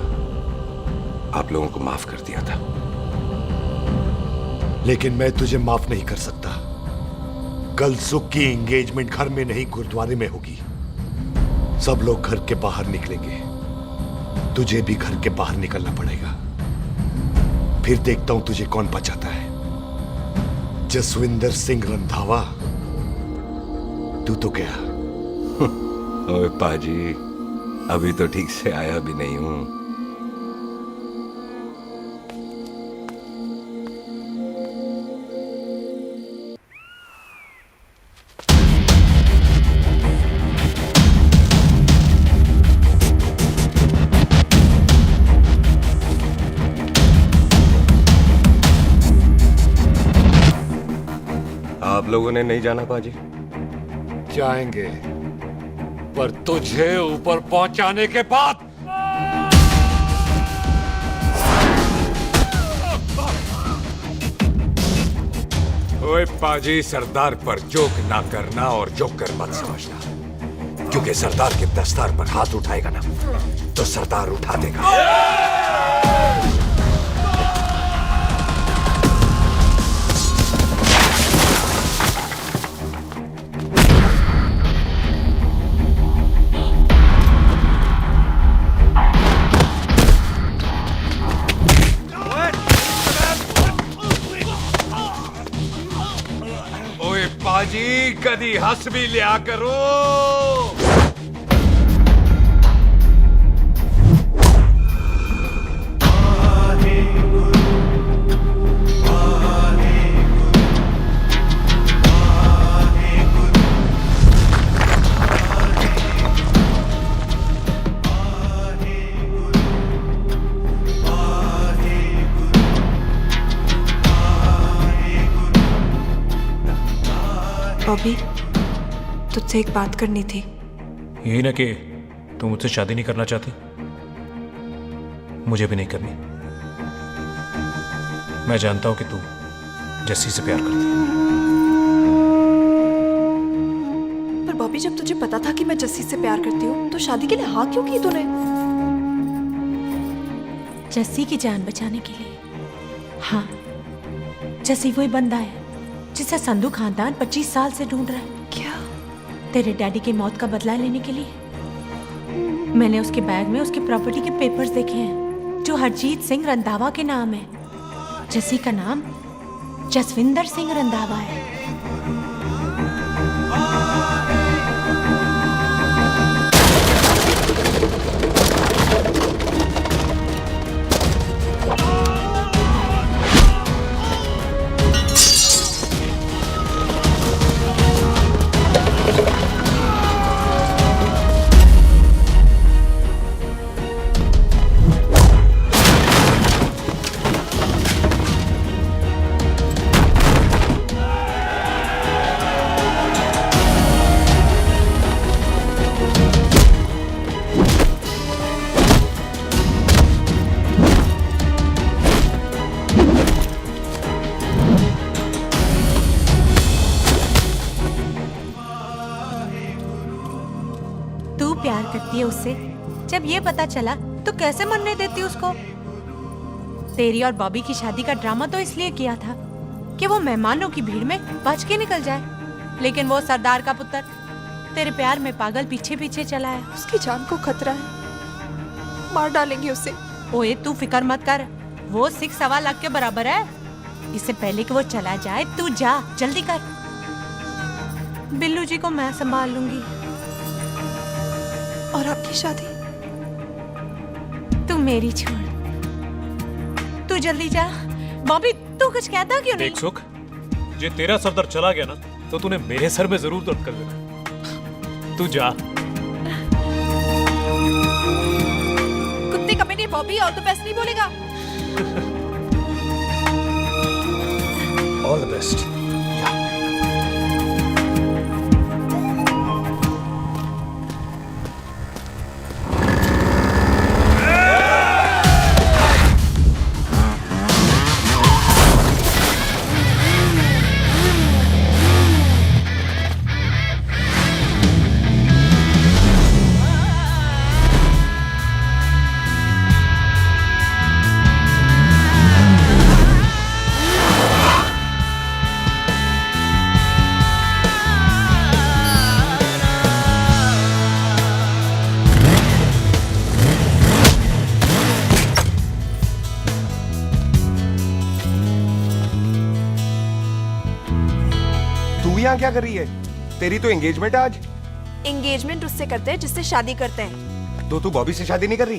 आप लोगों को माफ कर दिया था। लेकिन मैं तुझे माफ नहीं कर सकता। कल सुख की एंगेजमेंट घर में नहीं, गुरुद्वारे में होगी। सब लोग घर के बाहर निकलेंगे, तुझे भी घर के बाहर निकलना पड़ेगा। फिर देखता हूं तुझे कौन बचाता है। जसविंदर सिंह रंधावा, तू तो क्या? ओए पाजी, अभी तो ठीक से आया भी नहीं हूं। आप लोगों ने नहीं जाना पाजी? जाएंगे, पर तुझे ऊपर पहुंचाने के बाद ओए पाजी, सरदार पर जोक ना करना और जोकर मत समझना, क्योंकि सरदार के दस्तार पर हाथ उठाएगा ना तो सरदार उठा देगा। ओए पाजी, कदी हंस भी लिया करो। बॉबी, तुझसे एक बात करनी थी। यही ना कि तुम मुझसे शादी नहीं करना चाहती, मुझे भी नहीं करनी। मैं जानता हूं कि तू जस्सी से प्यार करती है। पर बॉबी, जब तुझे पता था कि मैं जस्सी से प्यार करती हूँ तो शादी के लिए हाँ क्यों की तूने? जस्सी की जान बचाने के लिए। हाँ, जस्सी वही बंदा है जिसे संधू खानदान 25 साल से ढूंढ रहा है। क्या? तेरे डैडी की मौत का बदला लेने के लिए। मैंने उसके बैग में उसकी प्रॉपर्टी के पेपर्स देखे हैं जो हरजीत सिंह रंधावा के नाम है। जस्सी का नाम जसविंदर सिंह रंधावा है। प्यार करती है उससे। जब ये पता चला तो कैसे मरने देती उसको। तेरी और बॉबी की शादी का ड्रामा तो इसलिए किया था कि वो मेहमानों की भीड़ में बच के निकल जाए, लेकिन वो सरदार का पुत्र तेरे प्यार में पागल पीछे पीछे चला है। उसकी जान को खतरा है, मार डालेंगे उसे। ओए तू फिक्र मत कर, वो 6.25 लाख के बराबर है। इससे पहले कि वो चला जाए तू जा, जल्दी कर। बिल्लू जी को मैं संभाल लूंगी। और आपकी शादी? तू मेरी छोड़, तू जल्दी जा। बॉबी तू कुछ कहता क्यों नहीं? देख सुख, जे तेरा सरदार चला गया ना तो तूने मेरे सर में जरूर दर्द कर देना। तू जा। कुत्ते कमीने बॉबी, और तो बेस्ट नहीं बोलेगा। All the best. यहाँ क्या कर रही है? तेरी तो एंगेजमेंट है आज। एंगेजमेंट उससे करते हैं जिससे शादी करते हैं। तो तू बॉबी से शादी नहीं कर रही?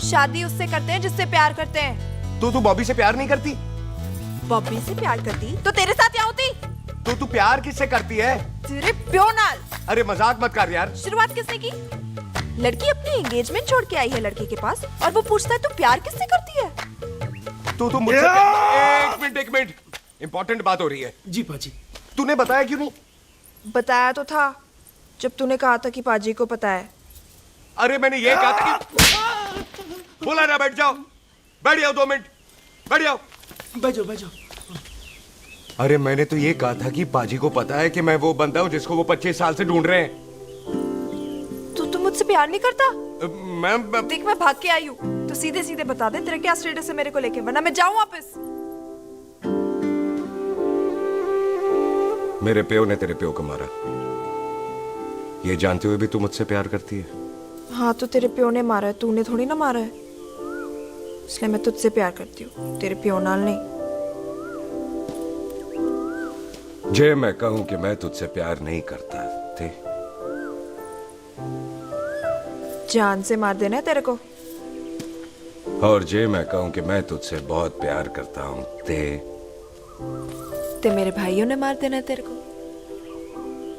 शादी उससे करते हैं जिससे प्यार करते हैं। तो तू बॉबी से प्यार नहीं करती? बॉबी से प्यार करती तो तेरे साथ क्या होती? तो तू प्यार किससे करती है? तेरे प्यो नाल। अरे मजाक मत कर यार। शुरुआत किसने की? लड़की अपनी एंगेजमेंट छोड़ के आई है लड़के के पास और वो पूछता है तू प्यार किससे करती है? तो मुझसे एक मिनट इंपॉर्टेंट बात हो रही है। जी पाजी। तूने बताया क्यों नहीं? बताया तो था, जब तूने कहा था कि पाजी को पता है। अरे मैंने ये कहा था कि बोला ना बैठ जाओ, बैठ जाओ 2 मिनट, बैठ जाओ, बैठ जाओ। अरे मैंने तो ये कहा था कि पाजी को पता है कि मैं वो बंदा हूं जिसको वो 25 साल से ढूंढ रहे हैं। तू मुझसे प्यार नहीं करता? मैं देख मैं भाग के आई हूँ, तो सीधे सीधे बता दे तेरा क्या स्टेटस है मेरे को लेके, वरना मैं जाऊँ वापस। मेरे प्यो ने तेरे प्यो को मारा, ये जानते हुए भी तू मुझसे प्यार करती है। हाँ तो तेरे प्यो ने मारा है, तूने थोड़ी ना मारा है, इसलिए मैं तुझसे प्यार करती हूँ, तेरे प्यो नाल नहीं। जे मैं कहूं कि मैं तुझसे प्यार नहीं करता थे, जान से मार देना है तेरे को। और जे मैं कहूं कि मैं तुझसे बहुत प्यार करता हूं ते मेरे भाइयों ने मार देना है तेरे को।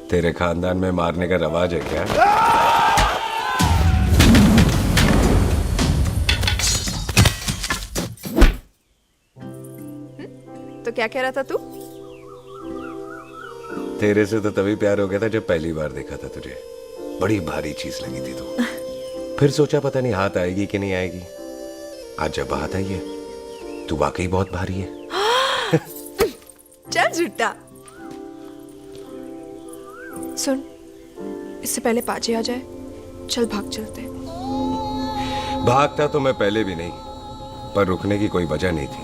तेरे खानदान में मारने का रवाज है क्या? तो क्या कह रहा था तू? तेरे से तो तभी प्यार हो गया था जब पहली बार देखा था तुझे, बड़ी भारी चीज लगी थी तू। फिर सोचा पता नहीं हाथ आएगी कि नहीं आएगी, आज जब हाथ आई है तू वाकई बहुत भारी है। चल झूठा। सुन, इससे पहले पाजी आ जाए, चल भाग चलते। भागता तो मैं पहले भी नहीं, पर रुकने की कोई वजह नहीं थी,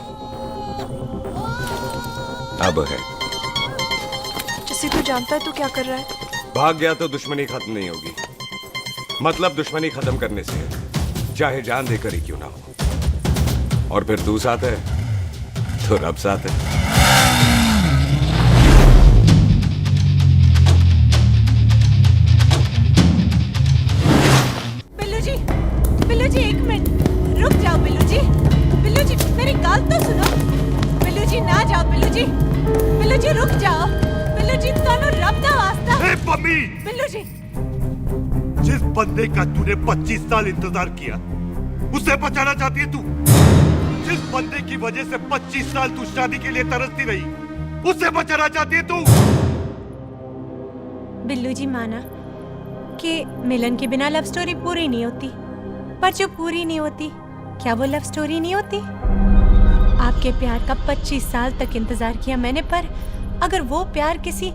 अब है। जैसे तू जानता है तू क्या कर रहा है। भाग गया तो दुश्मनी खत्म नहीं होगी, मतलब दुश्मनी खत्म करने से चाहे जान देकर ही क्यों ना हो। और फिर तू साथ है तो रब साथ है। बिल्लू जी 1 मिनट रुक जाओ। बिल्लू जी मेरी बात तो सुनो। बिल्लू जी ना जाओ। बिल्लू जी रुक जाओ। बिल्लू जी दोनों रब दा वास्ता। ए पम्मी, बिल्लू जी जिस बंदे का तूने 25 साल इंतजार किया उसे बचाना चाहती है तू। जिस बंदे की वजह से 25 साल तू शादी के लिए तरसती रही उसे बचाना चाहती है तू। बिल्लू जी माना कि मिलन के बिना लव स्टोरी पूरी नहीं होती, पर जो पूरी नहीं होती क्या वो लव स्टोरी नहीं होती? आपके प्यार का 25 साल तक इंतजार किया मैंने, पर अगर वो प्यार किसी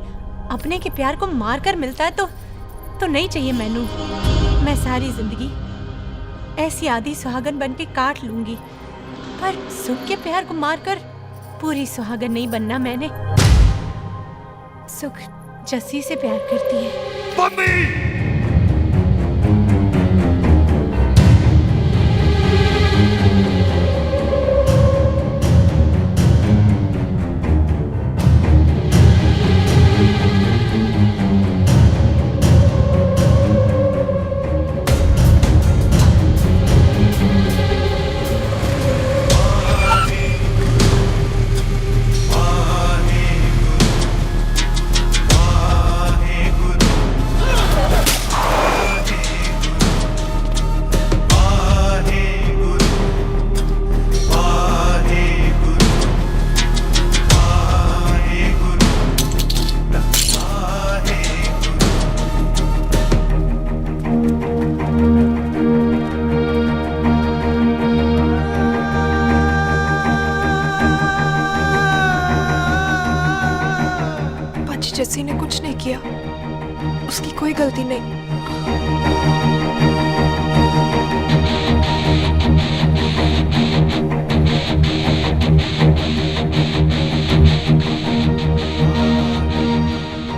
अपने के प्यार को मार कर मिलता है तो नहीं चाहिए मैनू। मैं सारी जिंदगी ऐसी आधी सुहागन बन के काट लूंगी, पर सुख के प्यार को मारकर पूरी सुहागन नहीं बनना मैंने। सुख जस्सी से प्यार करती है। मम्मी! जस्सी ने कुछ नहीं किया, उसकी कोई गलती नहीं।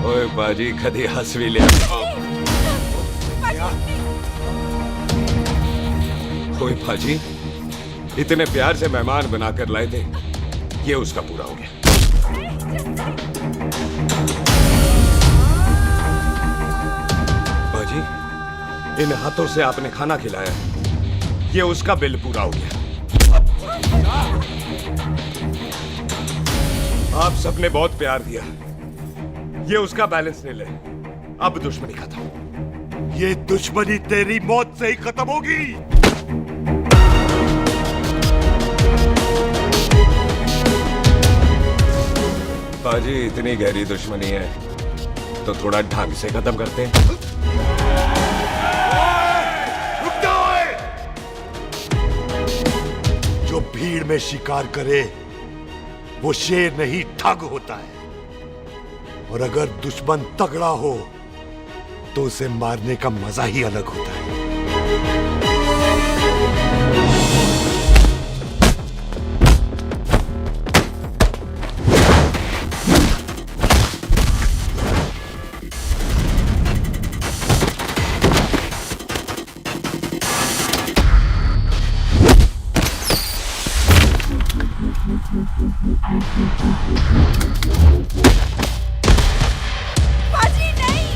ओए बाजी कदी हंस भी लिया। ओए बाजी इतने प्यार से मेहमान बनाकर लाए थे, ये उसका पूरा हो गया। बाजी इन हाथों से आपने खाना खिलाया, ये उसका बिल पूरा हो गया। आप सबने बहुत प्यार दिया, ये उसका बैलेंस ले ले। अब दुश्मनी खत्म। ये दुश्मनी तेरी मौत से ही खत्म होगी। बाजी इतनी गहरी दुश्मनी है तो थोड़ा ढंग से खत्म करते हैं। जो भीड़ में शिकार करे वो शेर नहीं ठग होता है, और अगर दुश्मन तगड़ा हो तो उसे मारने का मजा ही अलग होता है। पाजी नहीं।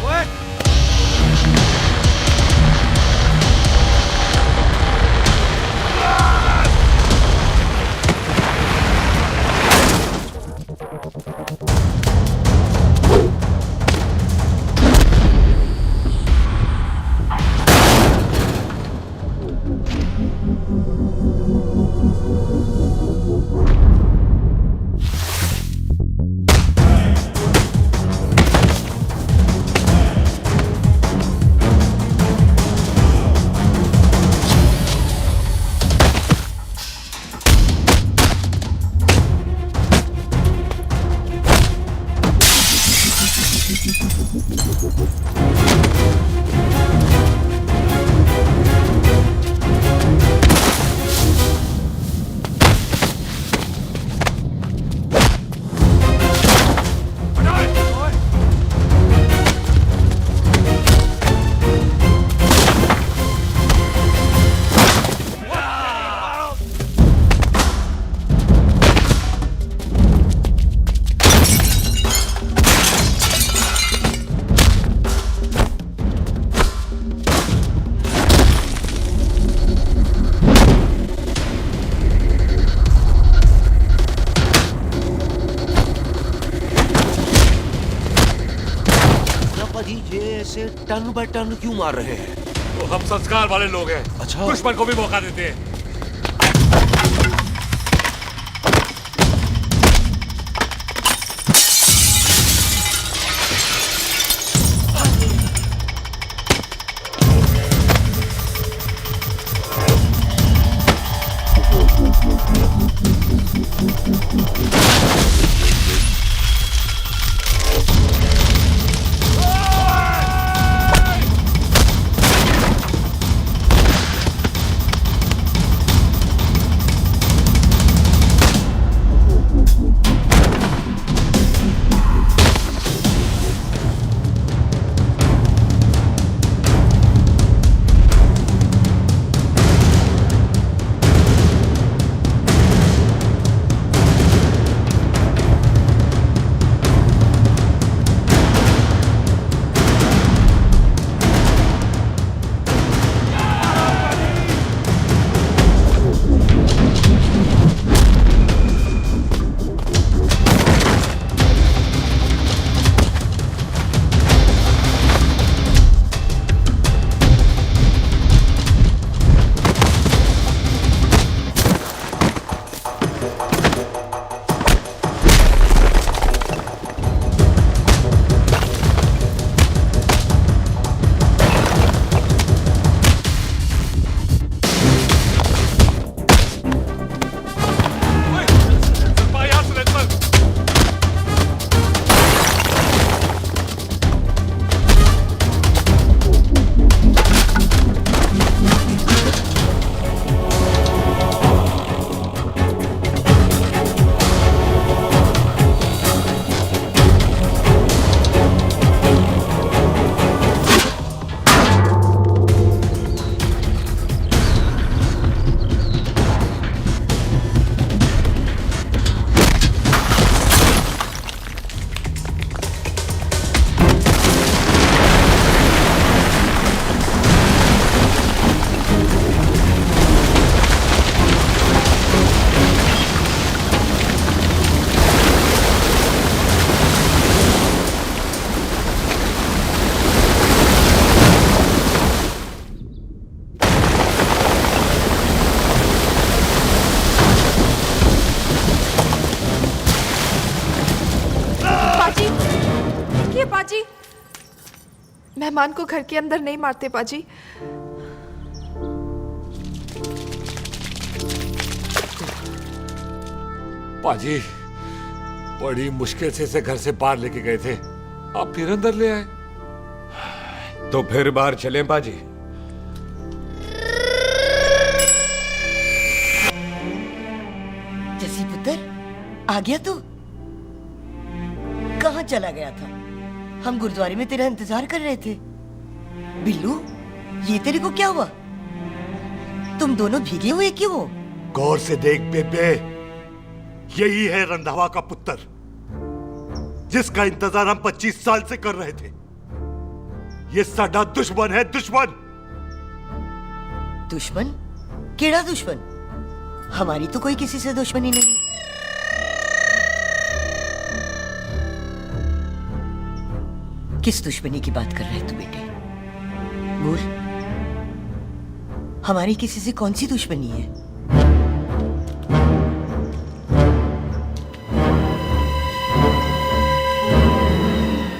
ऐसे टन बाय टन क्यों मार रहे हैं? तो हम संस्कार वाले लोग हैं। अच्छा। दुश्मन को भी मौका देते हैं। पाजी, मेहमान को घर के अंदर नहीं मारते पाजी। पाजी, बड़ी मुश्किल से इसे घर से बाहर लेके गए थे, आप फिर अंदर ले आए। तो फिर बाहर चलें पाजी? जसी पुत्र, आ गया तू? कहाँ चला गया था? हम गुरुद्वारे में तेरा इंतजार कर रहे थे। बिल्लू, ये तेरे को क्या हुआ? तुम दोनों भीगे हुए क्यों हो? गौर से देख बेबे, यही है रंधावा का पुत्र, जिसका इंतजार हम 25 साल से कर रहे थे। ये साडा दुश्मन है, दुश्मन। दुश्मन? केड़ा दुश्मन? हमारी तो कोई किसी से दुश्मनी नहीं। किस दुश्मनी की बात कर रहे तू बेटे? बोल, हमारी किसी से कौन सी दुश्मनी है?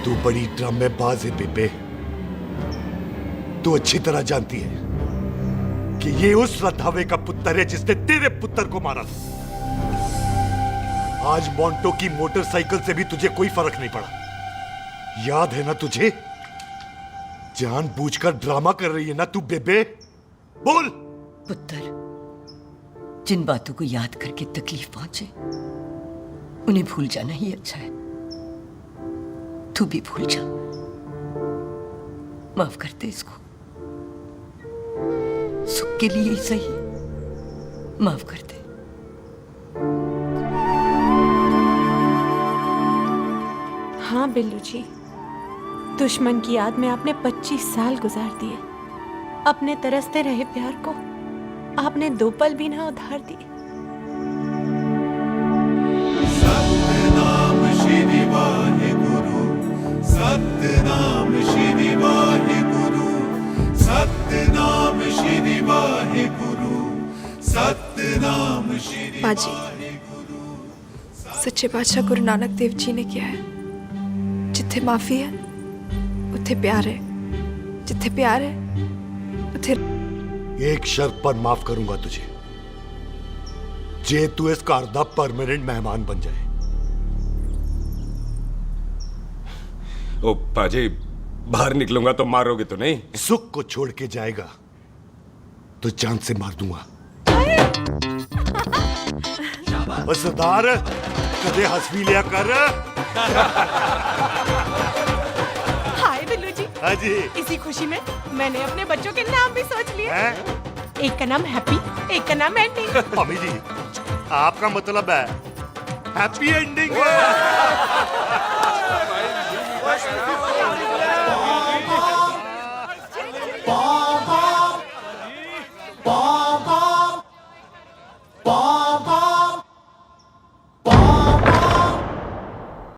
तू बड़ी ड्रामेबाज है बेबे। तू अच्छी तरह जानती है कि ये उस रंधावे का पुत्र है जिसने तेरे पुत्र को मारा था। आज मोंटो की मोटरसाइकिल से भी तुझे कोई फर्क नहीं पड़ा। याद है ना तुझे? जानबूझकर ड्रामा कर रही है ना तू बेबे? बोल। पुत्र, जिन बातों को याद करके तकलीफ पहुंचे, उन्हें भूल जाना ही अच्छा है। तू भी भूल जा। माफ कर दे इसको। सुख के लिए ही सही, माफ कर दे। हाँ बिल्लू जी, दुश्मन की याद में आपने 25 साल गुजार दिए। अपने तरसते रहे प्यार को आपने 2 पल भी ना उधार दिए। सतनाम श्री वाहेगुरु, सतनाम श्री वाहेगुरु, सतनाम श्री वाहेगुरु, सतनाम श्री बाजी, सच्चे बादशाह गुरु नानक देव जी ने किया है, जिथे माफी है उथे प्यार है, जिथे प्यार है उथे। एक शर्त पर माफ करूंगा तुझे, जे तू इस घर दा परमानेंट मेहमान बन जाए। ओ पाजी, बाहर निकलूंगा तो मारोगे तो नहीं? सुख को छोड़ के जाएगा तो जान से मार दूंगा। सरदार, कदे हंस भी लिया कर। हाय बिल्लू जी। हाँ जी। इसी खुशी में मैंने अपने बच्चों के नाम भी सोच लिए। एक का नाम हैप्पी, एक का नाम एंडिंग। मम्मी जी, आपका मतलब है हैप्पी एंडिंग?